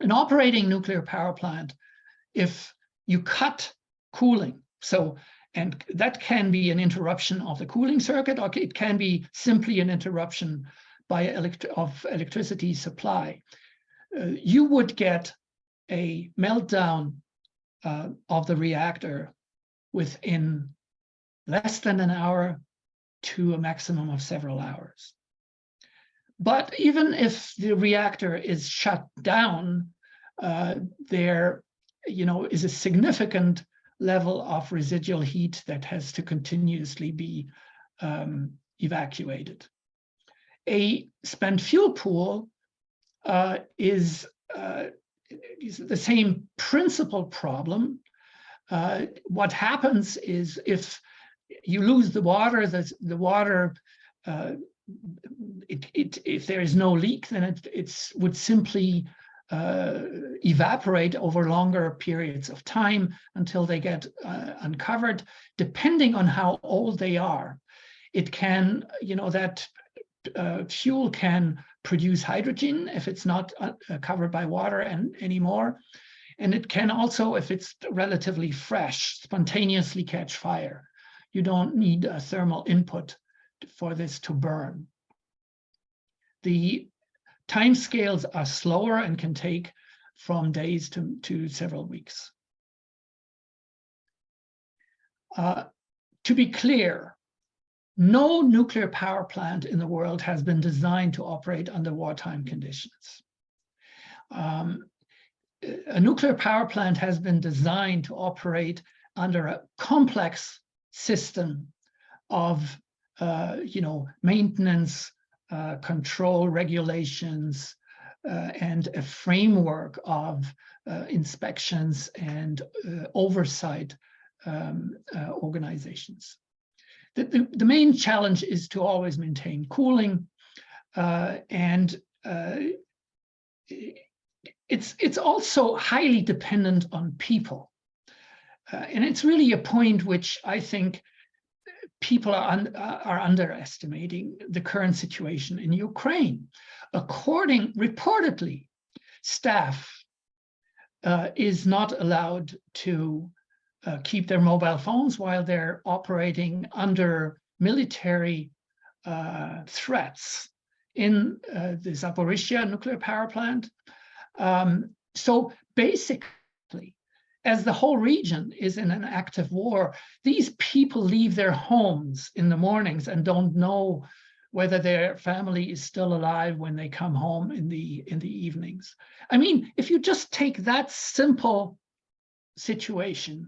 An operating nuclear power plant, if you cut cooling, and that can be an interruption of the cooling circuit, or it can be simply an interruption of electricity supply, you would get a meltdown of the reactor within less than an hour to a maximum of several hours. But even if the reactor is shut down, there is a significant level of residual heat that has to continuously be evacuated. A spent fuel pool is the same principal problem. What happens is if you lose the water, if there is no leak, then it would simply evaporate over longer periods of time until they get uncovered. Depending on how old they are, it can, that fuel can produce hydrogen if it's not covered by water anymore. And it can also, if it's relatively fresh, spontaneously catch fire. You don't need a thermal input for this to burn. the timescales are slower and can take from days to several weeks. To be clear, no nuclear power plant in the world has been designed to operate under wartime conditions. A nuclear power plant has been designed to operate under a complex system of maintenance, control, regulations, and a framework of inspections and oversight organizations. The main challenge is to always maintain cooling, and it's also highly dependent on people. And it's really a point which I think people are underestimating the current situation in Ukraine. Reportedly, staff is not allowed to keep their mobile phones while they're operating under military threats in the Zaporizhzhia nuclear power plant. So basically, as the whole region is in an active war, these people leave their homes in the mornings and don't know whether their family is still alive when they come home in the evenings. I mean, if you just take that simple situation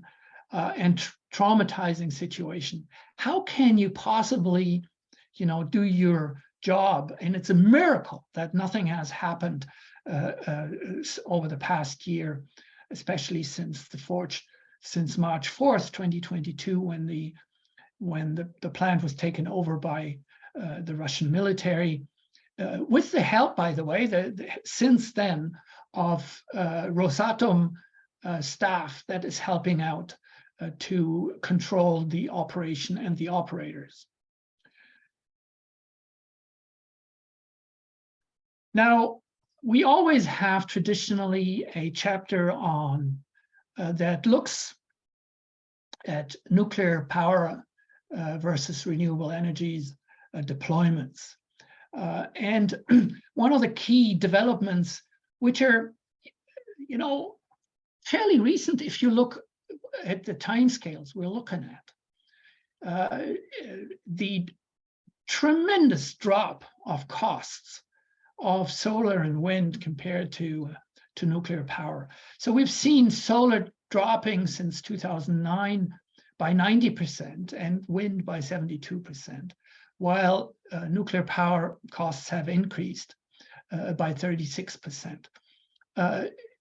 and traumatizing situation, how can you possibly, do your job? And it's a miracle that nothing has happened over the past year, especially since March 4th, 2022, when the plant was taken over by the Russian military, with the help, by the way, since then of Rosatom staff that is helping out to control the operation and the operators. Now, we always have traditionally a chapter on that looks at nuclear power versus renewable energies deployments. And one of the key developments, which are, fairly recent, if you look at the timescales we're looking at, the tremendous drop of costs of solar and wind compared to nuclear power. So we've seen solar dropping since 2009 by 90% and wind by 72%, while nuclear power costs have increased by 36%.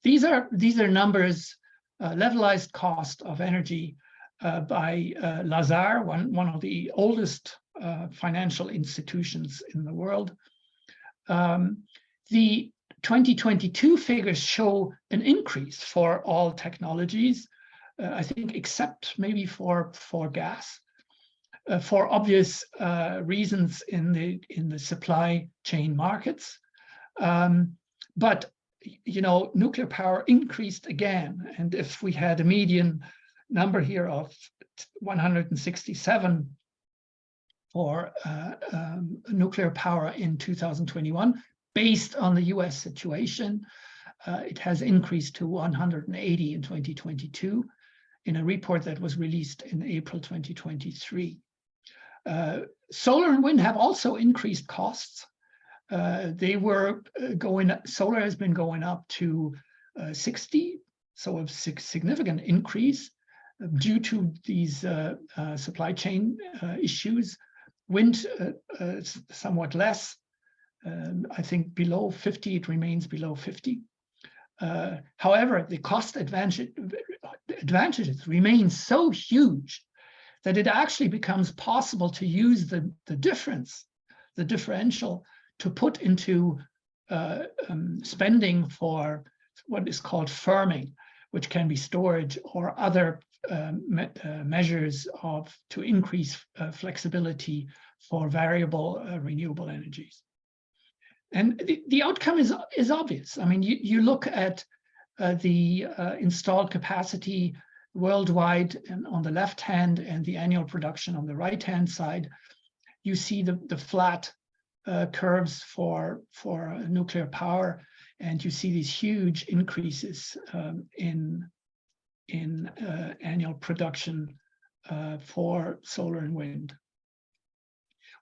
These are numbers, levelized cost of energy by Lazar, one of the oldest financial institutions in the world. The 2022 figures show an increase for all technologies, I think, except maybe for gas, for obvious reasons in the supply chain markets. But nuclear power increased again, and if we had a median number here of 167 for nuclear power in 2021, based on the US situation, it has increased to 180 in 2022 in a report that was released in April 2023. Solar and wind have also increased costs. They were solar has been going up to 60, so a significant increase due to these supply chain issues. Wind somewhat less, I think below 50, it remains below 50. However, the cost advantages remain so huge that it actually becomes possible to use the differential, to put into spending for what is called firming, which can be storage or other measures to increase flexibility for variable renewable energies. And the outcome is obvious. I mean, you look at the installed capacity worldwide and on the left hand, and the annual production on the right hand side, you see the flat curves for nuclear power, and you see these huge increases in annual production for solar and wind.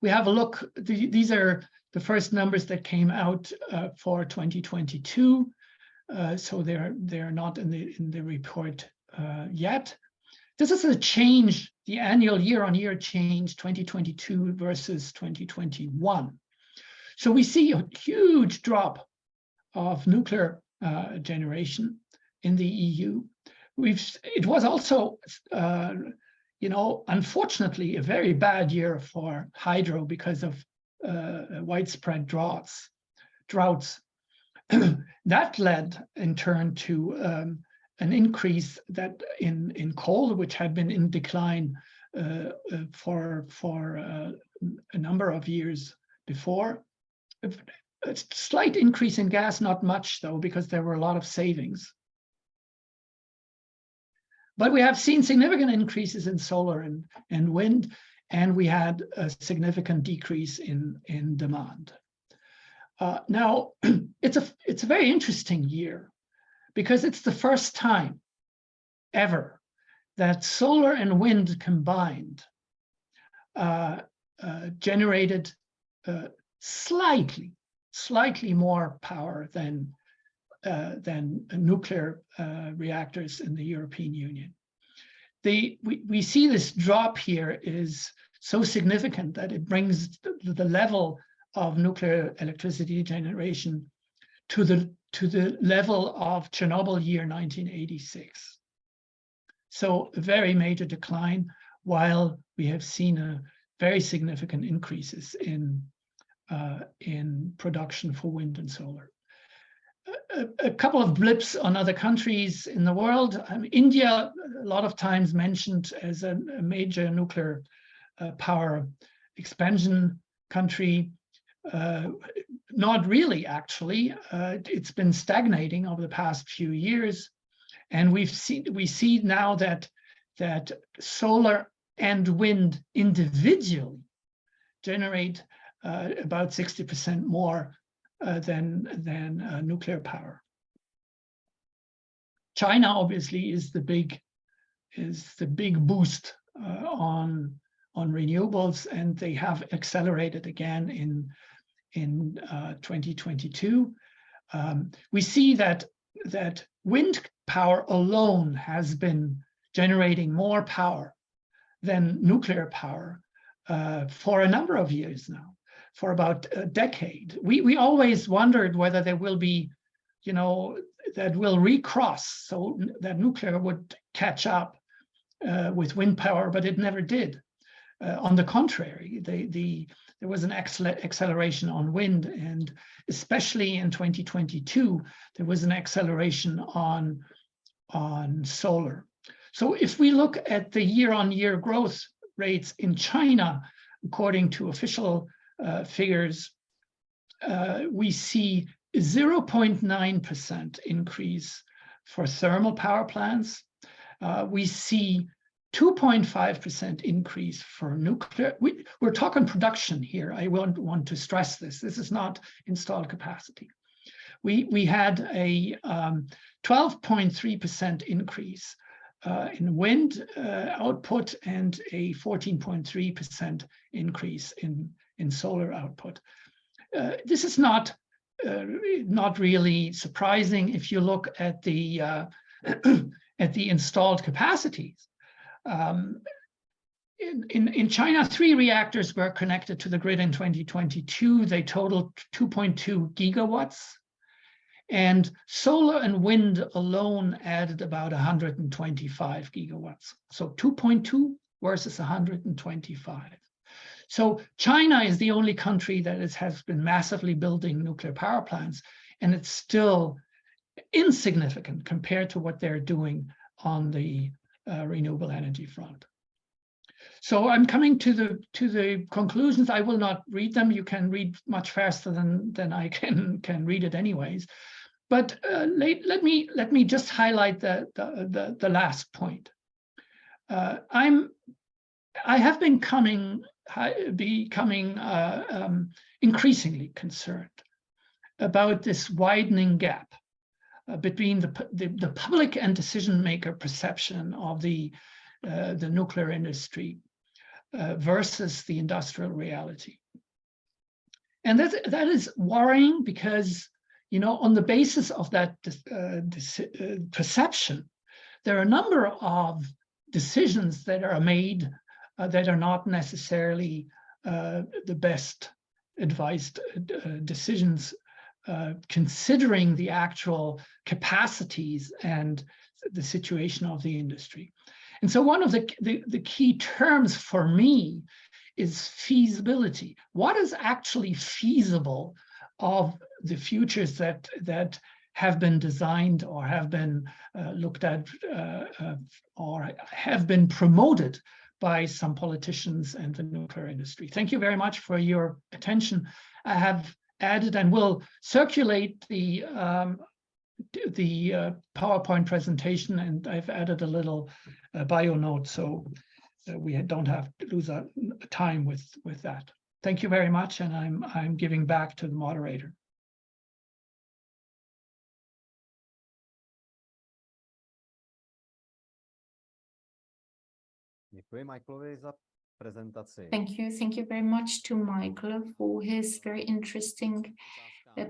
We have a look. These are the first numbers that came out for 2022, so they're not in the report yet. This is a change, the annual year-on-year change, 2022 versus 2021. So we see a huge drop of nuclear generation in the EU. It was also, unfortunately, a very bad year for hydro because of widespread droughts. That led, in turn, to an increase that in coal, which had been in decline for a number of years before. A slight increase in gas, not much though, because there were a lot of savings. But we have seen significant increases in solar and wind, and we had a significant decrease in demand. Now, it's a very interesting year because it's the first time ever that solar and wind combined generated slightly more power than nuclear reactors in the European Union. We see this drop here is so significant that it brings the level of nuclear electricity generation to the level of Chernobyl year 1986. So a very major decline, while we have seen very significant increases in production for wind and solar. A couple of blips on other countries in the world. India, a lot of times mentioned as a major nuclear power expansion country. Not really, actually. It's been stagnating over the past few years, and we see now that solar and wind individually generate about 60% more than nuclear power. China obviously is the big boost on renewables, and they have accelerated again in 2022. We see that wind power alone has been generating more power than nuclear power for a number of years now, for about a decade. We always wondered whether there will be, that will recross, so that nuclear would catch up with wind power, but it never did. On the contrary, there was an acceleration on wind, and especially in 2022, there was an acceleration on solar. So if we look at the year-on-year growth rates in China, according to official figures, we see 0.9% increase for thermal power plants. We see 2.5% increase for nuclear. We're talking production here. I want to stress this. This is not installed capacity. We had a 12.3% increase in wind output and a 14.3% increase in solar output. This is not really surprising if you look at the at the installed capacities. In China, 3 reactors were connected to the grid in 2022. They totaled 2.2 gigawatts. And solar and wind alone added about 125 gigawatts. So 2.2 versus 125. So China is the only country that has been massively building nuclear power plants, and it's still insignificant compared to what they're doing on the renewable energy front. So I'm coming to the conclusions. I will not read them. You can read much faster than I can read it anyways. But let me just highlight the last point. I have been coming becoming increasingly concerned about this widening gap between the public and decision maker perception of the nuclear industry versus the industrial reality. And that is worrying because, you know, on the basis of that perception, there are a number of decisions that are made that are not necessarily the best advised decisions, considering the actual capacities and the situation of the industry. And so one of the key terms for me is feasibility. What is actually feasible of the futures that have been designed or have been looked at or have been promoted by some politicians and the nuclear industry? Thank you very much for your attention. I have added and will circulate the PowerPoint presentation, and I've added a little bio note so that we don't have to lose time with that. Thank you very much, and I'm giving back to the moderator. Děkuji Mycelovi za prezentaci. Thank you very much to Mycle for his very interesting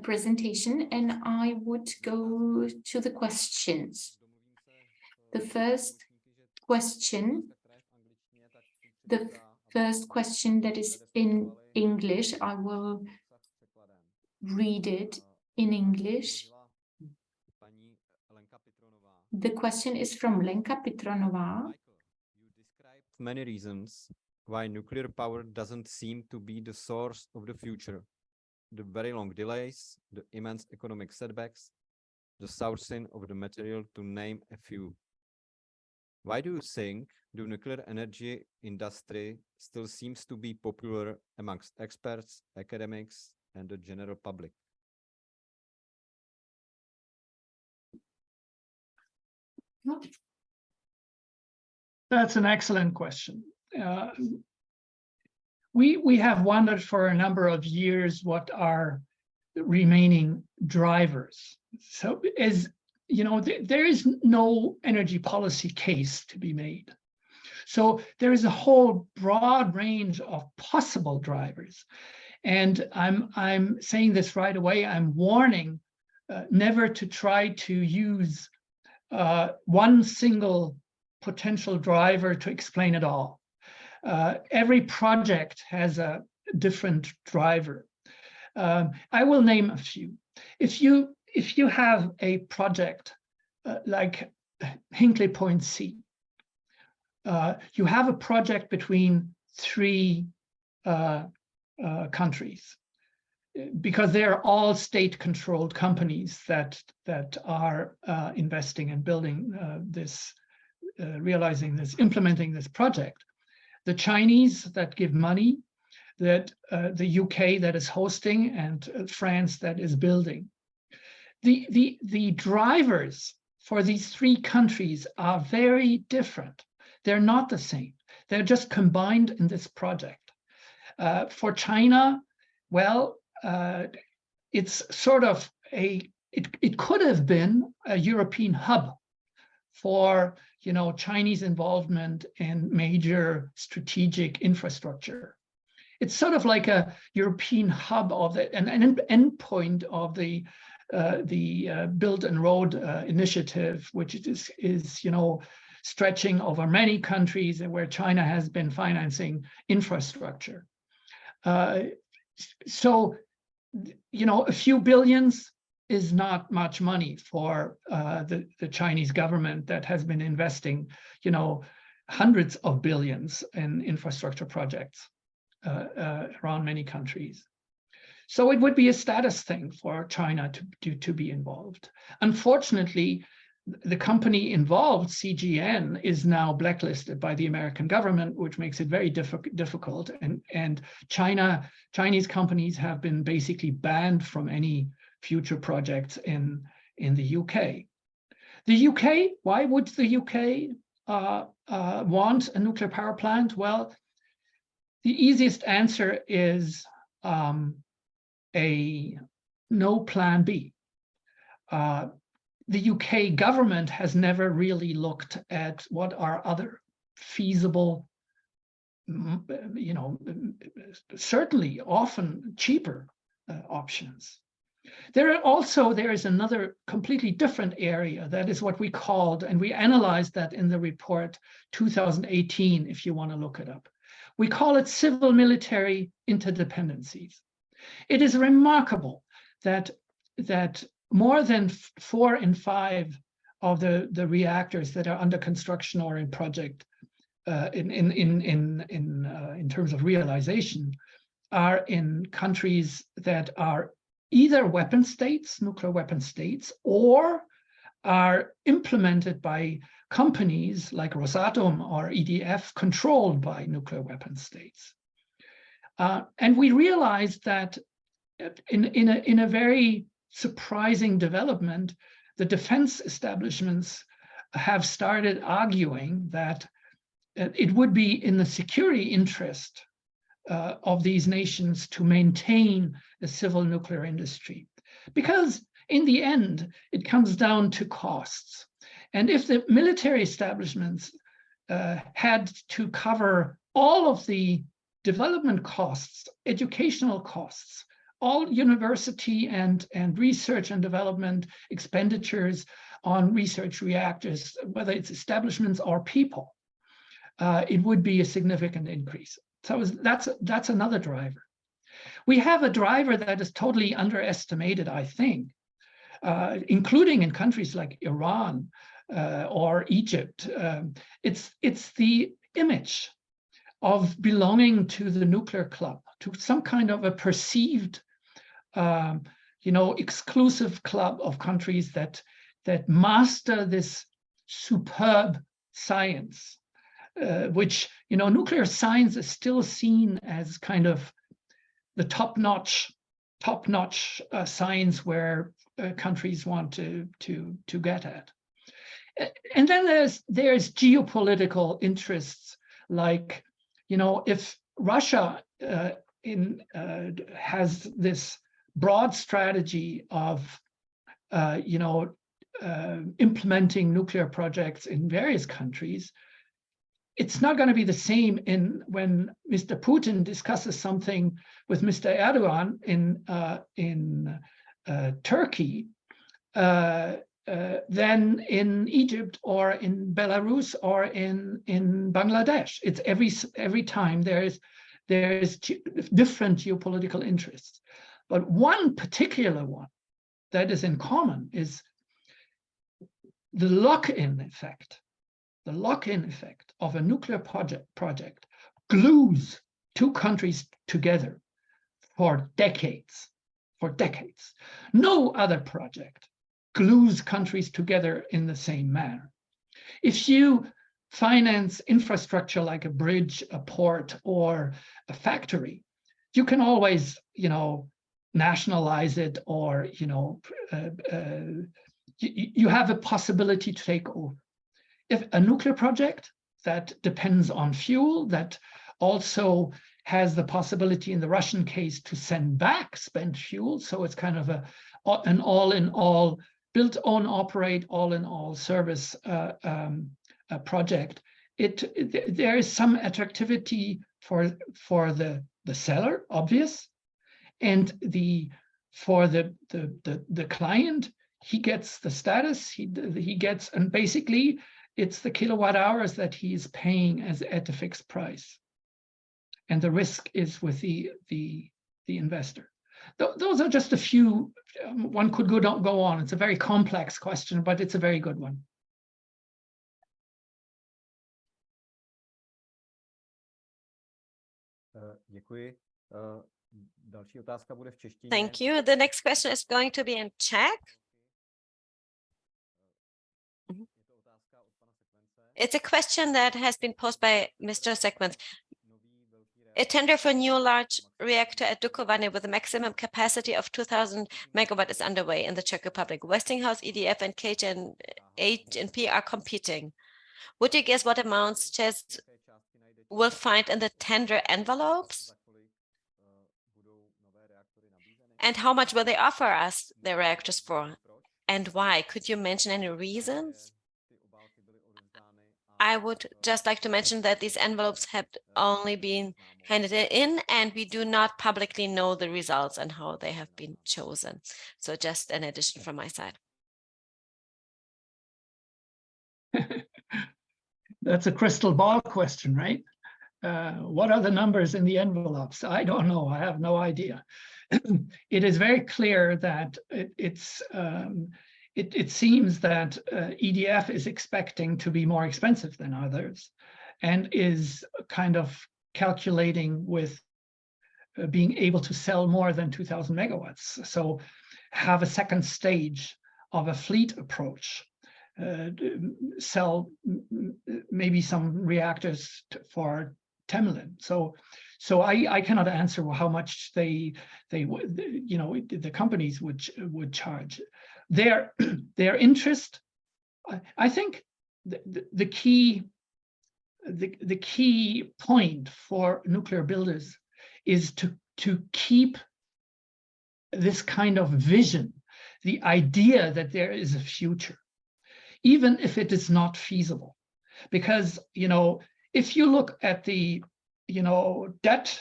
presentation, and I would go to the questions. The first question that is in English, I will read it in English. The question is from Lenka Pitronová. Many reasons why nuclear power doesn't seem to be the source of the future. The very long delays, the immense economic setbacks, the sourcing of the material, to name a few. Why do you think the nuclear energy industry still seems to be popular amongst experts, academics, and the general public? That's an excellent question. We have wondered for a number of years what are the remaining drivers. So, as you know, there is no energy policy case to be made. So there is a whole broad range of possible drivers. And I'm saying this right away, I'm warning never to try to use one single potential driver to explain it all. Every project has a different driver. I will name a few. If you have a project like Hinkley Point C, you have a project between three countries, because they're all state-controlled companies that are investing and building this, realizing this, implementing this project. The Chinese that give money, that the UK that is hosting, and France that is building. The drivers for these three countries are very different. They're not the same. They're just combined in this project. For China, well, it's sort of it could have been a European hub for, you know, Chinese involvement in major strategic infrastructure. It's sort of like a European hub of an endpoint of the Belt and Road initiative, which is you know, stretching over many countries and where China has been financing infrastructure. So, you know, a few billions is not much money for the Chinese government that has been investing, you know, hundreds of billions in infrastructure projects around many countries. So it would be a status thing for China to be involved. Unfortunately, the company involved, CGN, is now blacklisted by the American government, which makes it very difficult. And Chinese companies have been basically banned from any future projects in the UK. The UK, why would the UK want a nuclear power plant? Well, easiest answer is a no plan B. The UK government has never really looked at what are other feasible, certainly often cheaper options. There is another completely different area that is what we called, and we analyzed that in the report 2018, if you want to look it up. We call it civil military interdependencies. It is remarkable that more than 4 in 5 of the reactors that are under construction or in project in terms of realization are in countries that are either weapon states, nuclear weapon states, or are implemented by companies like Rosatom or EDF controlled by nuclear weapon states. And we realized that in a very surprising development, the defense establishments have started arguing that it would be in the security interest of these nations to maintain a civil nuclear industry. Because in the end, it comes down to costs. And if the military establishments had to cover all of the development costs, educational costs, all university and research and development expenditures on research reactors, whether it's establishments or people, it would be a significant increase. So that's another driver. We have a driver that is totally underestimated, I think, including in countries like Iran or Egypt. It's the image of belonging to the nuclear club, to some kind of a perceived, exclusive club of countries that master this superb science, which, nuclear science is still seen as kind of the top-notch science where countries want to get at. And then there's geopolitical interests, like, if Russia has this broad strategy of implementing nuclear projects in various countries, it's not going to be the same when Mr. Putin discusses something with Mr. Erdogan in Turkey than in Egypt or in Belarus or in Bangladesh. It's every time there is different geopolitical interests. But one particular one that is in common is the lock-in effect. The lock-in effect of a nuclear project glues two countries together for decades. No other project glues countries together in the same manner. If you finance infrastructure like a bridge, a port, or a factory, you can always, nationalize it, or, you have a possibility to take over. If a nuclear project that depends on fuel, that also has the possibility in the Russian case to send back spent fuel, so it's kind of an all-in-all, built on operate, all-in-all service project, there is some attractivity for the seller, obvious, and for the client, he gets the status, he gets, and basically it's the kilowatt hours that he is paying at a fixed price, and the risk is with the investor. Those are just a few. One could go on. It's a very complex question, but it's a very good one. Děkuji. Další otázka bude v češtině. Thank you. The next question is going to be in Czech. It's a question that has been posed by Mr. Sekmens. A tender for a new large reactor at Dukovany with a maximum capacity of 2,000 megawatt is underway in the Czech Republic. Westinghouse, EDF, and KHNP are competing. Would you guess what amounts Czech will find in the tender envelopes? And how much will they offer us the reactors for? And why? Could you mention any reasons? I would just like to mention that these envelopes have only been handed in, and we do not publicly know the results and how they have been chosen. So just an addition from my side. That's a crystal ball question, right? What are the numbers in the envelopes? I don't know. I have no idea. It is very clear that it seems that EDF is expecting to be more expensive than others, and is kind of calculating with being able to sell more than 2,000 megawatts. So have a second stage of a fleet approach. Sell maybe some reactors for Temelin. So I cannot answer how much they the companies would charge. Their interest, I think the key point for nuclear builders is to keep this kind of vision, the idea that there is a future, even if it is not feasible. Because, if you look at the, debt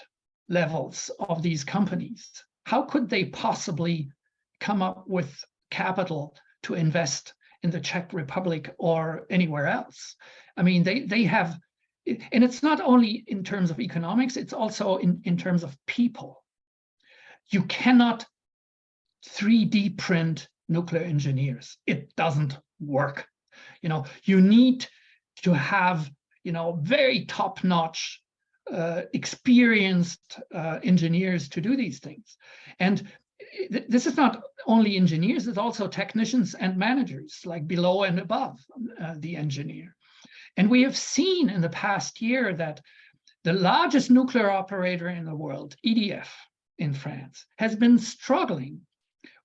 levels of these companies, how could they possibly come up with capital to invest in the Czech Republic or anywhere else? I mean, they have, and it's not only in terms of economics, it's also in terms of people. You cannot 3D print nuclear engineers. It doesn't work. You need to have, very top-notch, experienced engineers to do these things. And this is not only engineers, it's also technicians and managers, like below and above the engineer. And we have seen in the past year that the largest nuclear operator in the world, EDF in France, has been struggling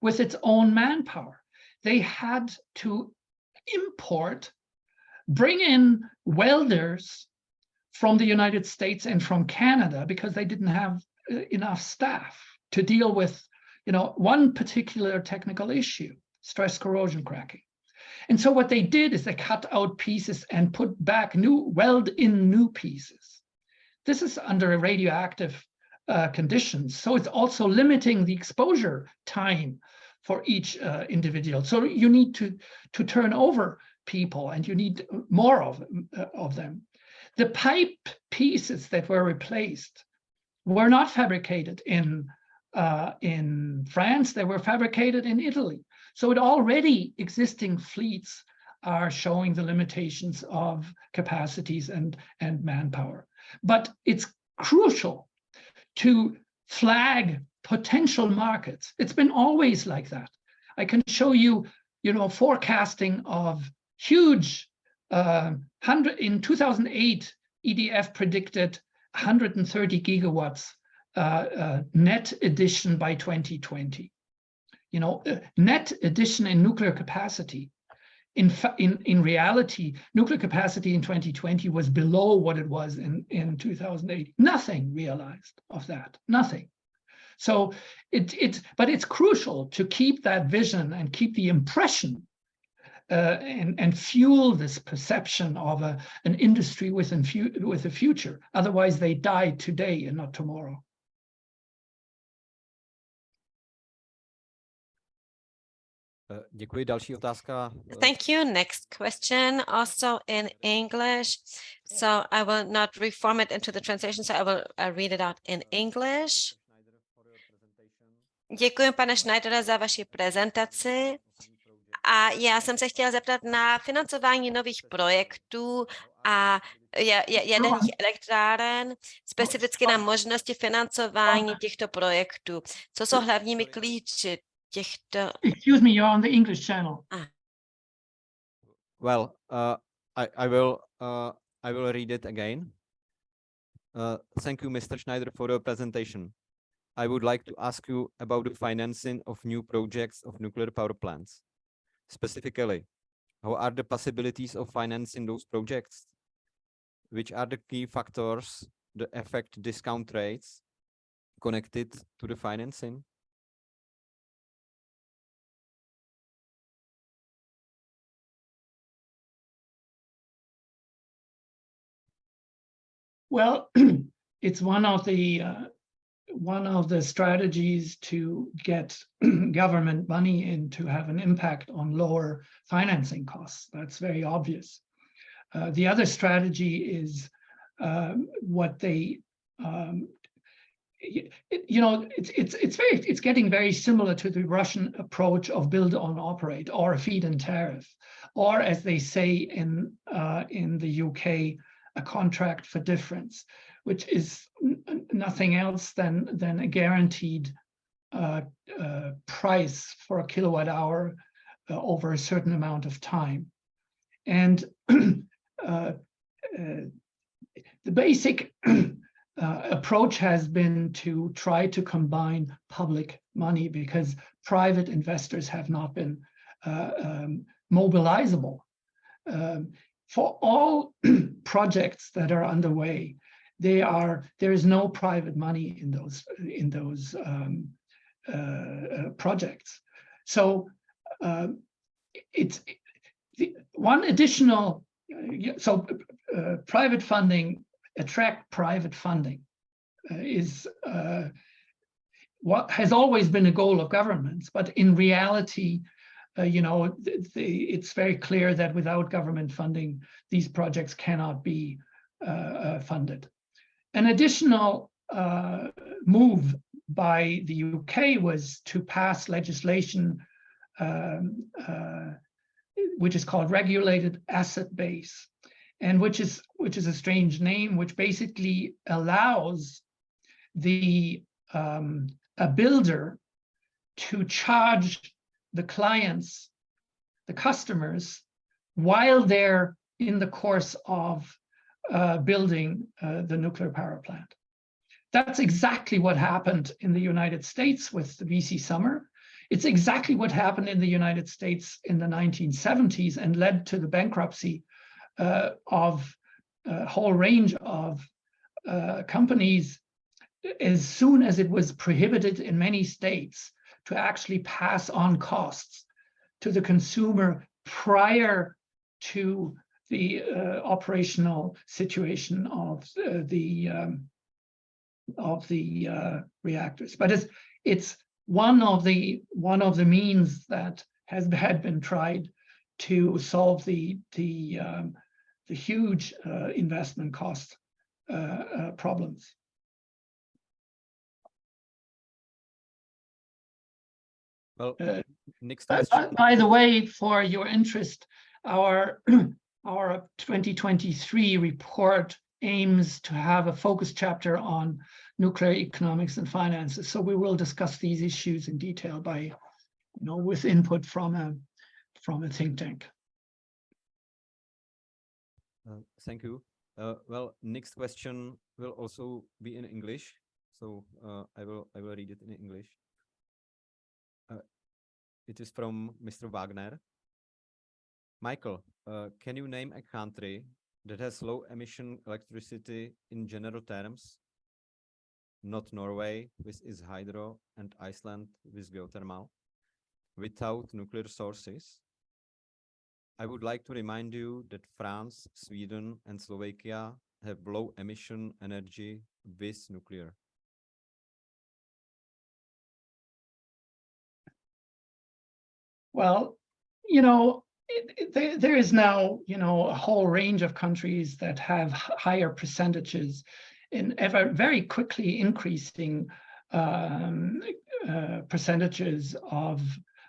with its own manpower. They had to bring in welders from the United States and from Canada because they didn't have enough staff to deal with, one particular technical issue, stress corrosion cracking. And so what they did is they cut out pieces and put back weld in new pieces. This is under radioactive conditions. So it's also limiting the exposure time for each individual. So you need to turn over people, and you need more of them. The pipe pieces that were replaced were not fabricated in France. They were fabricated in Italy. So already existing fleets are showing the limitations of capacities and manpower. But it's crucial to flag potential markets. It's been always like that. I can show you, forecasting of huge in 2008, EDF predicted 130 gigawatts net addition by 2020. Net addition in nuclear capacity. In reality, nuclear capacity in 2020 was below what it was in 2008. Nothing realized of that, nothing. So but it's crucial to keep that vision and keep the impression and fuel this perception of an industry with a future. Otherwise, they die today and not tomorrow. Děkuji. Další otázka. Thank you. Next question, also in English. So I will not reform it into the translation, so I will read it out in English. Děkuji, pane Schneidere, za vaši prezentaci. A já jsem se chtěla zeptat na financování nových projektů a jaderných elektráren, specificky na možnosti financování těchto projektů. Co jsou hlavními klíči těchto... Excuse me, you're on the English channel. Well, I will read it again. Thank you, Mr. Schneider, for the presentation. I would like to ask you about the financing of new projects of nuclear power plants. Specifically, how are the possibilities of financing those projects? which are the key factors that affect discount rates connected to the financing? Well, it's one of the strategies to get government money in to have an impact on lower financing costs. That's very obvious. The other strategy is what they, it's getting very similar to the Russian approach of build on operate or a feed-in tariff, or as they say in the UK, a contract for difference, which is nothing else than a guaranteed price for a kilowatt hour over a certain amount of time. And the basic approach has been to try to combine public money because private investors have not been mobilizable. For all projects that are underway, there is no private money in those projects. So it's one additional. So private funding, attract private funding, is what has always been a goal of governments, but in reality, it's very clear that without government funding, these projects cannot be funded. An additional move by the UK was to pass legislation which is called regulated asset base, and which is a strange name, which basically allows a builder to charge the clients, the customers, while they're in the course of building the nuclear power plant. That's exactly what happened in the United States with the BC Summer. It's exactly what happened in the United States in the 1970s and led to the bankruptcy of a whole range of companies as soon as it was prohibited in many states to actually pass on costs to the consumer prior to the operational situation of the reactors. But it's one of the means that had been tried to solve the huge investment cost problems. Well, next question. By the way, for your interest, our 2023 report aims to have a focus chapter on nuclear economics and finances. So we will discuss these issues in detail with input from a think tank. Thank you. Well, next question will also be in English, so I will read it in English. It is from Mr. Wagner. Mycle, can you name a country that has low emission electricity in general terms? Not Norway with its hydro and Iceland with geothermal, without nuclear sources. I would like to remind you that France, Sweden, and Slovakia have low emission energy with nuclear. Well, there is now, a whole range of countries that have higher percentages in very quickly increasing percentages of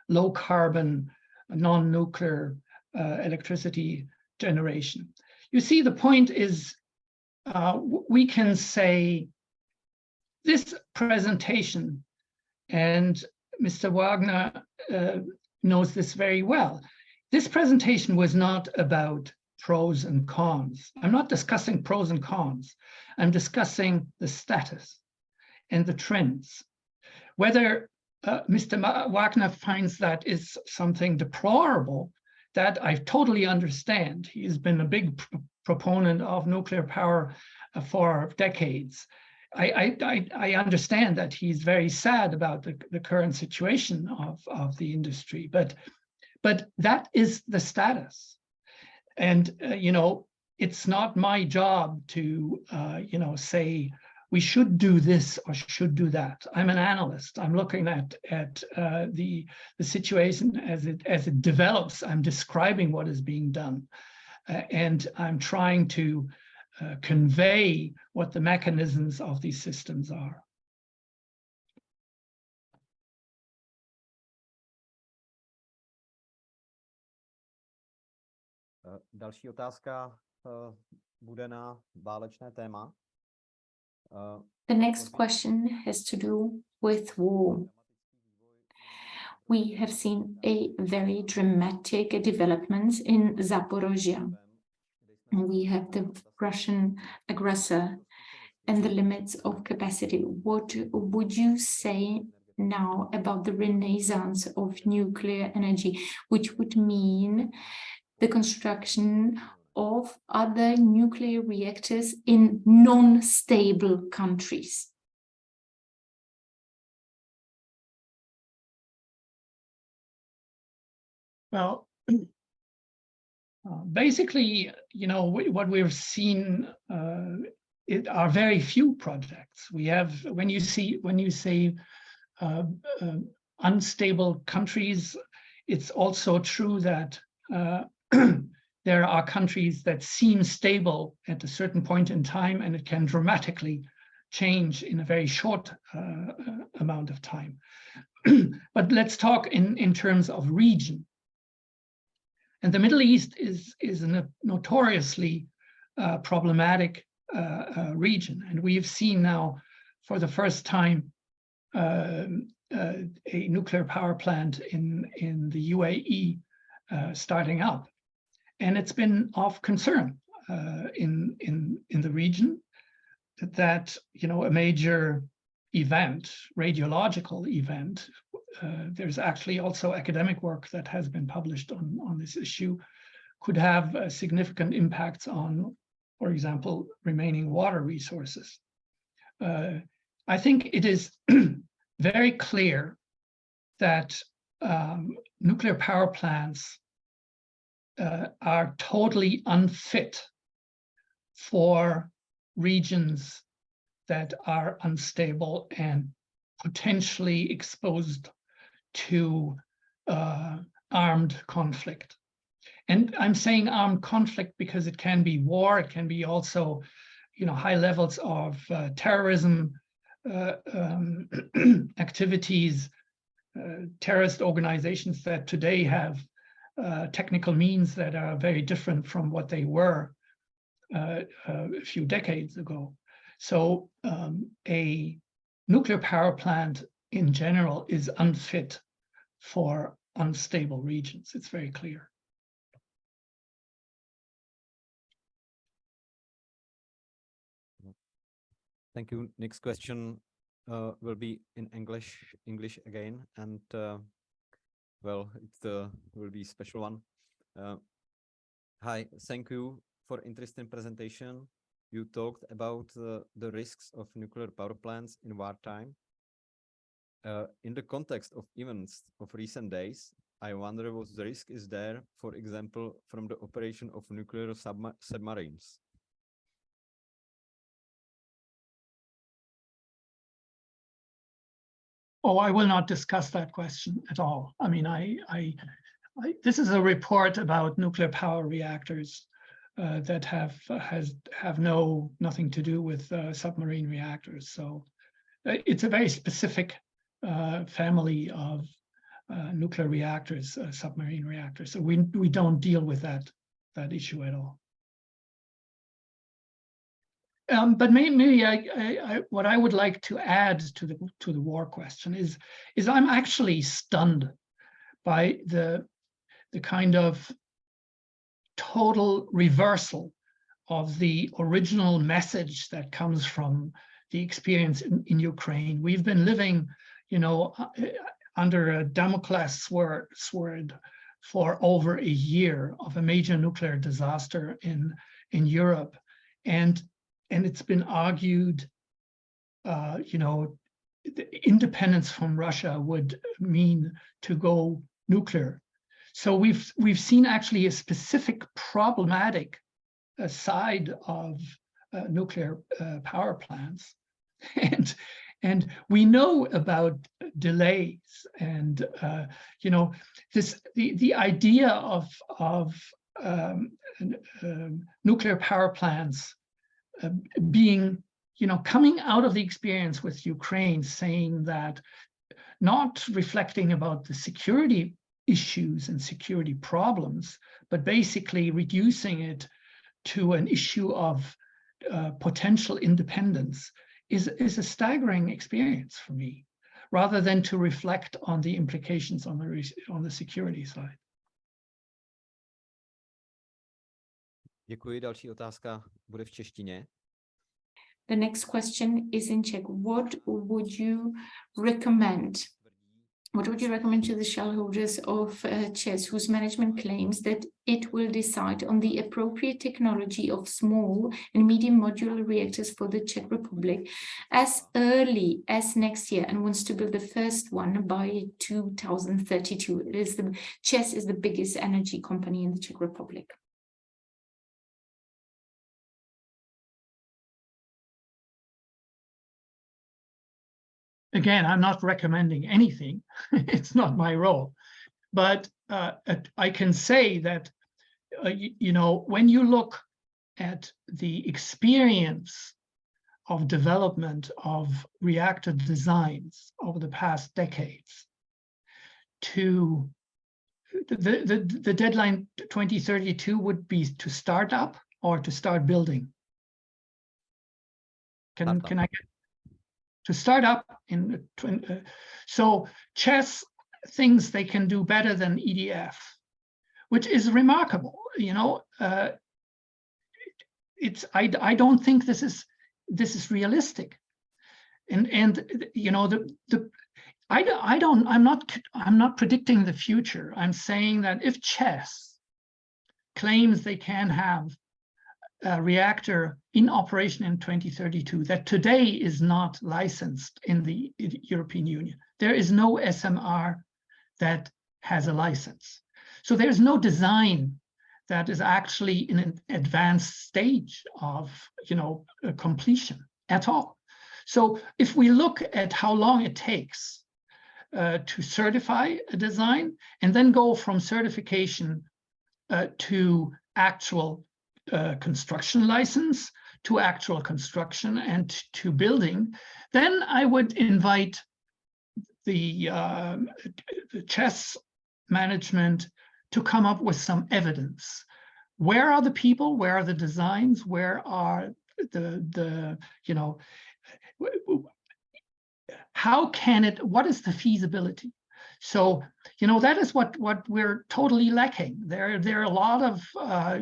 low carbon, non-nuclear electricity generation. You see, the point is, we can say this presentation, and Mr. Wagner knows this very well. This presentation was not about pros and cons. I'm not discussing pros and cons. I'm discussing the status and the trends. Whether Mr. Wagner finds that is something deplorable, that I totally understand. He's been a big proponent of nuclear power for decades. I understand that he's very sad about the current situation of the industry, but that is the status. And, you know, it's not my job to, you know, say we should do this or should do that. I'm an analyst. I'm looking at the situation as it develops. I'm describing what is being done, and I'm trying to convey what the mechanisms of these systems are. Další otázka bude na válečné téma. The next question has to do with war. We have seen a very dramatic developments in Zaporozhye. We have the Russian aggressor and the limits of capacity. What would you say now about the renaissance of nuclear energy, which would mean the construction of other nuclear reactors in non-stable countries? Well, basically, you know, what we've seen are very few projects. We have, when you say unstable countries, it's also true that there are countries that seem stable at a certain point in time, and it can dramatically change in a very short amount of time. But let's talk in terms of region. And the Middle East is a notoriously problematic region. And we have seen now for the first time a nuclear power plant in the UAE starting up. And it's been of concern in the region that, you know, a major event, radiological event, there's actually also academic work that has been published on this issue, could have significant impacts on, for example, remaining water resources. I think it is very clear that nuclear power plants are totally unfit for regions that are unstable and potentially exposed to armed conflict. And I'm saying armed conflict because it can be war, it can be also, you know, high levels of terrorism activities, terrorist organizations that today have technical means that are very different from what they were a few decades ago. So a nuclear power plant in general is unfit for unstable regions. It's very clear. Thank you. Next question will be in English again, and well, it will be a special one. Hi, thank you for interesting presentation. You talked about the risks of nuclear power plants in wartime. In the context of events of recent days, I wonder what the risk is there, for example, from the operation of nuclear submarines. Oh, I will not discuss that question at all. I mean, this is a report about nuclear power reactors that have nothing to do with submarine reactors. So it's a very specific family of nuclear reactors, submarine reactors. So we don't deal with that issue at all. But maybe what I would like to add to the war question is I'm actually stunned by the kind of total reversal of the original message that comes from the experience in Ukraine. We've been living, you know, under a Damocles sword for over a year of a major nuclear disaster in in Europe, and it's been argued, you know, the independence from Russia would mean to go nuclear. So we've seen actually a specific problematic side of nuclear power plants, and we know about delays, and you know, the idea of nuclear power plants being, you know, coming out of the experience with Ukraine, saying that, not reflecting about the security issues and security problems, but basically reducing it to an issue of potential independence is a staggering experience for me, rather than to reflect on the implications on the security side. Děkuji. Další otázka bude v češtině. The next question is in Czech. What would you recommend? What would you recommend to the shareholders of ČEZ, whose management claims that it will decide on the appropriate technology of small and medium modular reactors for the Czech Republic as early as next year and wants to build the first one by 2032? ČEZ is the biggest energy company in the Czech Republic. Again, I'm not recommending anything. It's not my role. But I can say that, you know, when you look at the experience of development of reactor designs over the past decades, to the deadline 2032 would be to start up or to start building. Can I get to start up in so ČEZ thinks they can do better than EDF, which is remarkable. You know, I don't think this is realistic, and you know, I'm not predicting the future. I'm saying that if ČEZ claims they can have a reactor in operation in 2032 that today is not licensed in the European Union, there is no SMR that has a license. So there's no design that is actually in an advanced stage of, you know, completion at all. So if we look at how long it takes to certify a design and then go from certification to actual construction license, to actual construction and to building, then I would invite the ČEZ management to come up with some evidence. Where are the people? Where are the designs? Where are the you know, how can it, what is the feasibility? So, you know, that is what we're totally lacking. There are a lot of,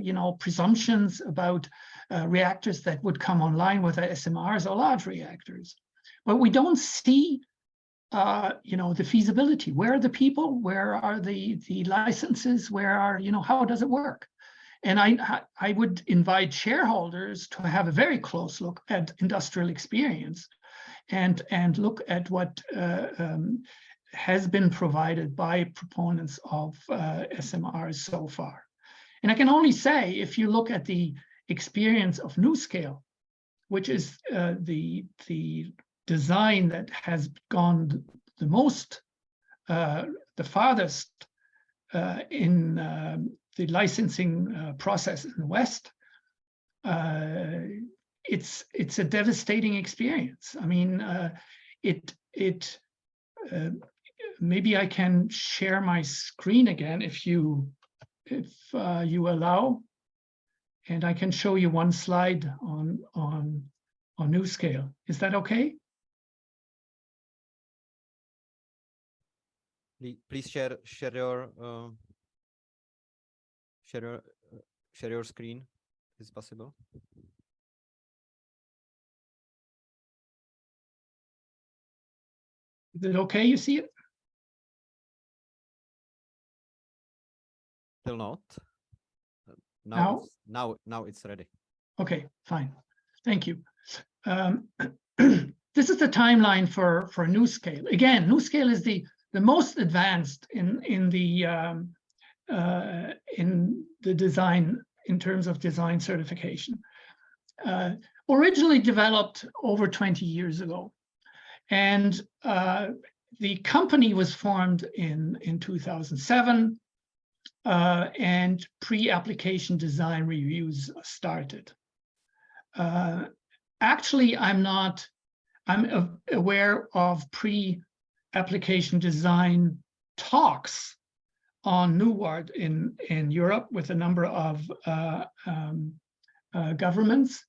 you know, presumptions about reactors that would come online with SMRs or large reactors, but we don't see, you know, the feasibility. Where are the people? Where are the licenses? Where are, you know, how does it work? And I would invite shareholders to have a very close look at industrial experience and look at what has been provided by proponents of SMRs so far. And I can only say, if you look at the experience of NuScale, which is the design that has gone the most, the farthest in the licensing process in the West, it's a devastating experience. I mean, maybe I can share my screen again if you allow, and I can show you one slide on NuScale. Is that okay? Please share your screen. Is it possible? Is it okay? You see it? Still not. Now It's ready. Okay, fine. Thank you. This is the timeline for NuScale. Again, NuScale is the most advanced in the design, in terms of design certification. Originally developed over 20 years ago, and the company was formed in 2007, and pre-application design reviews started. Actually, I'm aware of pre-application design talks on NuWard in Europe with a number of governments,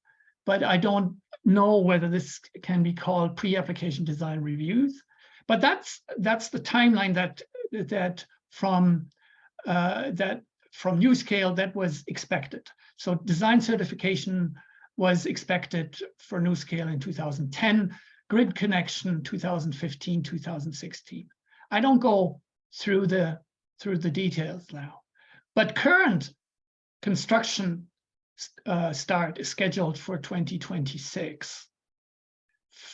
but I don't know whether this can be called pre-application design reviews. But that's the timeline that from NuScale that was expected. So design certification was expected for NuScale in 2010, grid connection 2015, 2016. I don't go through the details now, but current construction start is scheduled for 2026,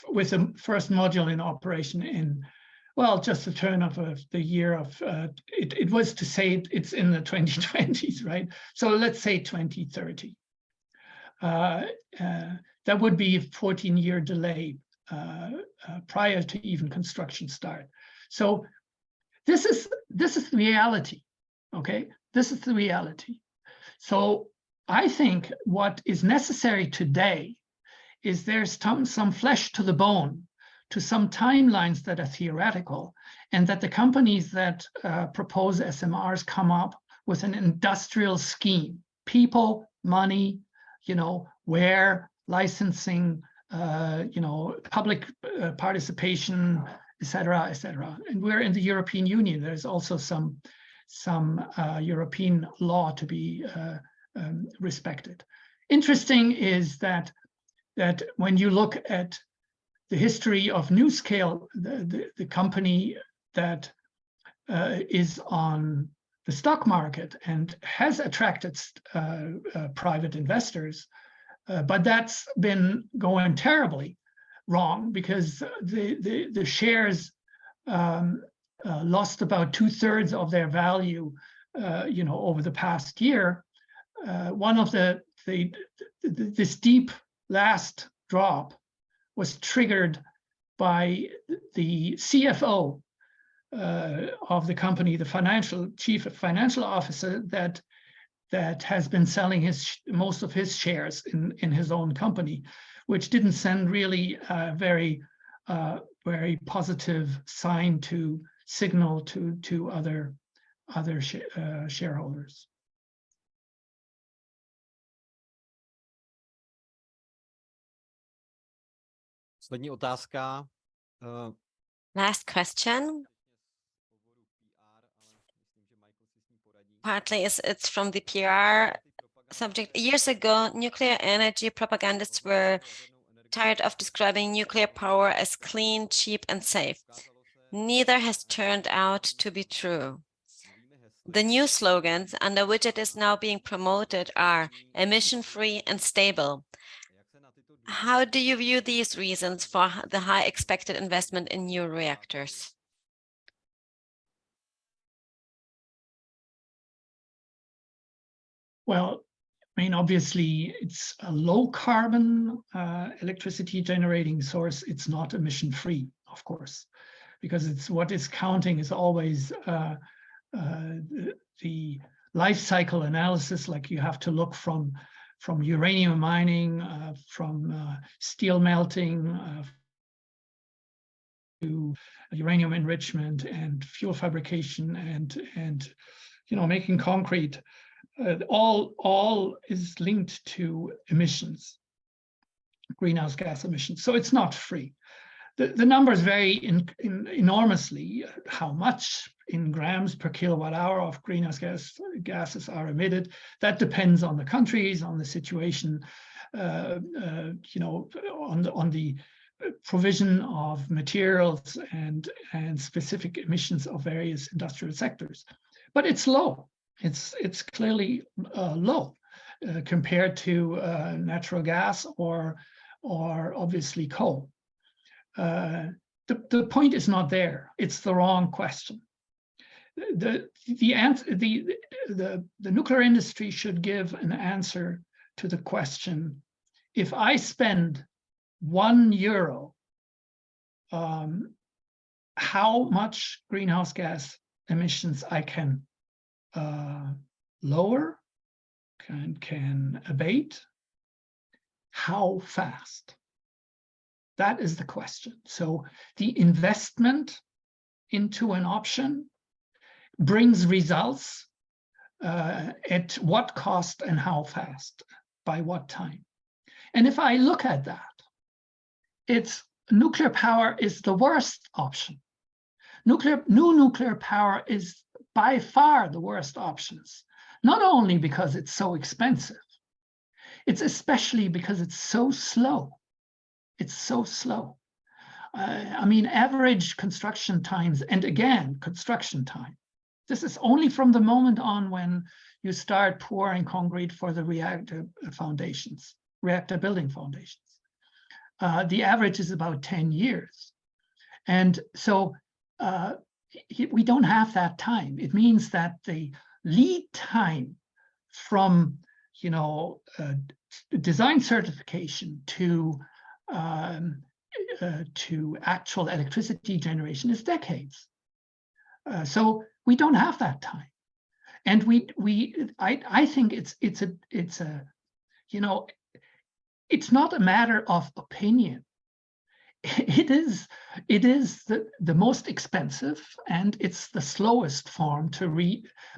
with the first module in operation in, well, just the turn of the year of, it was to say it's in the 2020s, right? So let's say 2030. That would be a 14-year delay prior to even construction start. So this is the reality, okay? This is the reality. So I think what is necessary today is there's some flesh to the bone, to some timelines that are theoretical, and that the companies that propose SMRs come up with an industrial scheme, people, money, where, licensing, public participation, et cetera, et cetera. And we're in the European Union. There's also some European law to be respected. Interesting is that when you look at the history of NuScale, the company that is on the stock market and has attracted private investors, but that's been going terribly wrong because the shares lost about 2/3 of their value, over the past year. One of this deep last drop was triggered by the CFO of the company, the chief financial officer that has been selling most of his shares in his own company, which didn't send really a very positive signal to other shareholders. Poslední otázka. Last question. Partly it's from the PR subject. Years ago, nuclear energy propagandists were tired of describing nuclear power as clean, cheap, and safe. Neither has turned out to be true. The new slogans under which it is now being promoted are emission-free and stable. How do you view these reasons for the high expected investment in new reactors? Well, I mean, obviously, it's a low carbon electricity generating source. It's not emission free, of course, because it's what is counting is always the life cycle analysis. Like you have to look from uranium mining, from steel melting, to uranium enrichment and fuel fabrication and making concrete. All is linked to emissions, greenhouse gas emissions. So it's not free. The numbers vary enormously. How much in grams per kilowatt hour of greenhouse gases are emitted? That depends on the countries, on the situation, on the provision of materials and specific emissions of various industrial sectors. But it's low. It's clearly low. compared to natural gas or obviously coal. The point is not there. It's the wrong question. The nuclear industry should give an answer to the question: if I spend €1, how much greenhouse gas emissions I can lower, can abate, how fast? That is the question. So the investment into an option brings results at what cost and how fast, by what time. And if I look at that, it's nuclear power is the worst option. New nuclear power is by far the worst options, not only because it's so expensive, it's especially because it's so slow. It's so slow. I mean, average construction times, and again, construction time. This is only from the moment on when you start pouring concrete for the reactor foundations, reactor building foundations. The average is about 10 years. And so we don't have that time. It means that the lead time from, design certification to actual electricity generation is decades. So we don't have that time, and I think it's not a matter of opinion. It is the most expensive, and it's the slowest form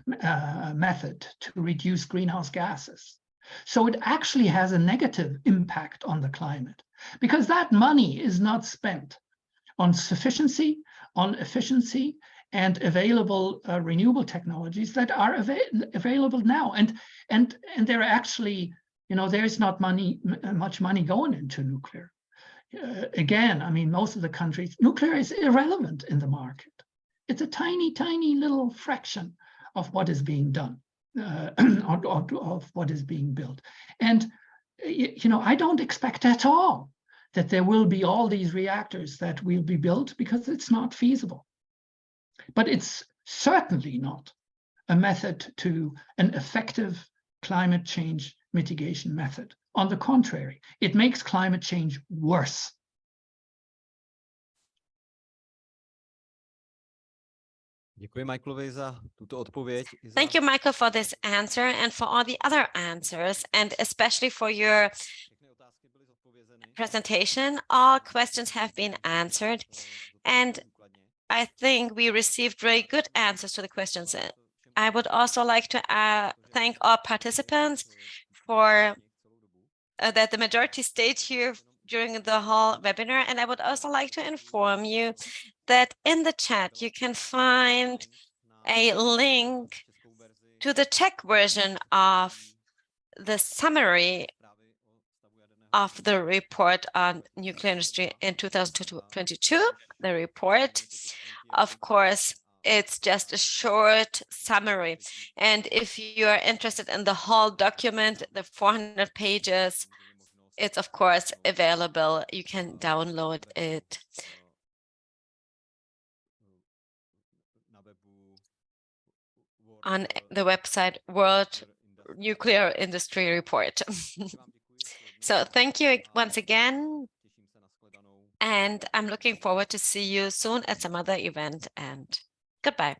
method to reduce greenhouse gases. So it actually has a negative impact on the climate, because that money is not spent on sufficiency, on efficiency, and available renewable technologies that are available now. And they're actually, there's not much money going into nuclear. Again, I mean, most of the countries, nuclear is irrelevant in the market. It's a tiny, tiny little fraction of what is being done, of what is being built. And, I don't expect at all that there will be all these reactors that will be built, because it's not feasible. But it's certainly not a method to an effective climate change mitigation method. On the contrary, it makes climate change worse. Děkuji Myclovi za tuto odpověď. Thank you, Mycle, for this answer and for all the other answers, and especially for your presentation. All questions have been answered, and I think we received very good answers to the questions. I would also like to thank all participants for that the majority stayed here during the whole webinar. And I would also like to inform you that in the chat, you can find a link to the Czech version of the summary of the report on nuclear industry in 2022, the report. Of course, it's just a short summary. And if you are interested in the whole document, the 400 pages, it's of course available. You can download it on the website World Nuclear Industry Report. So thank you once again. And I'm looking forward to see you soon at some other event, and goodbye.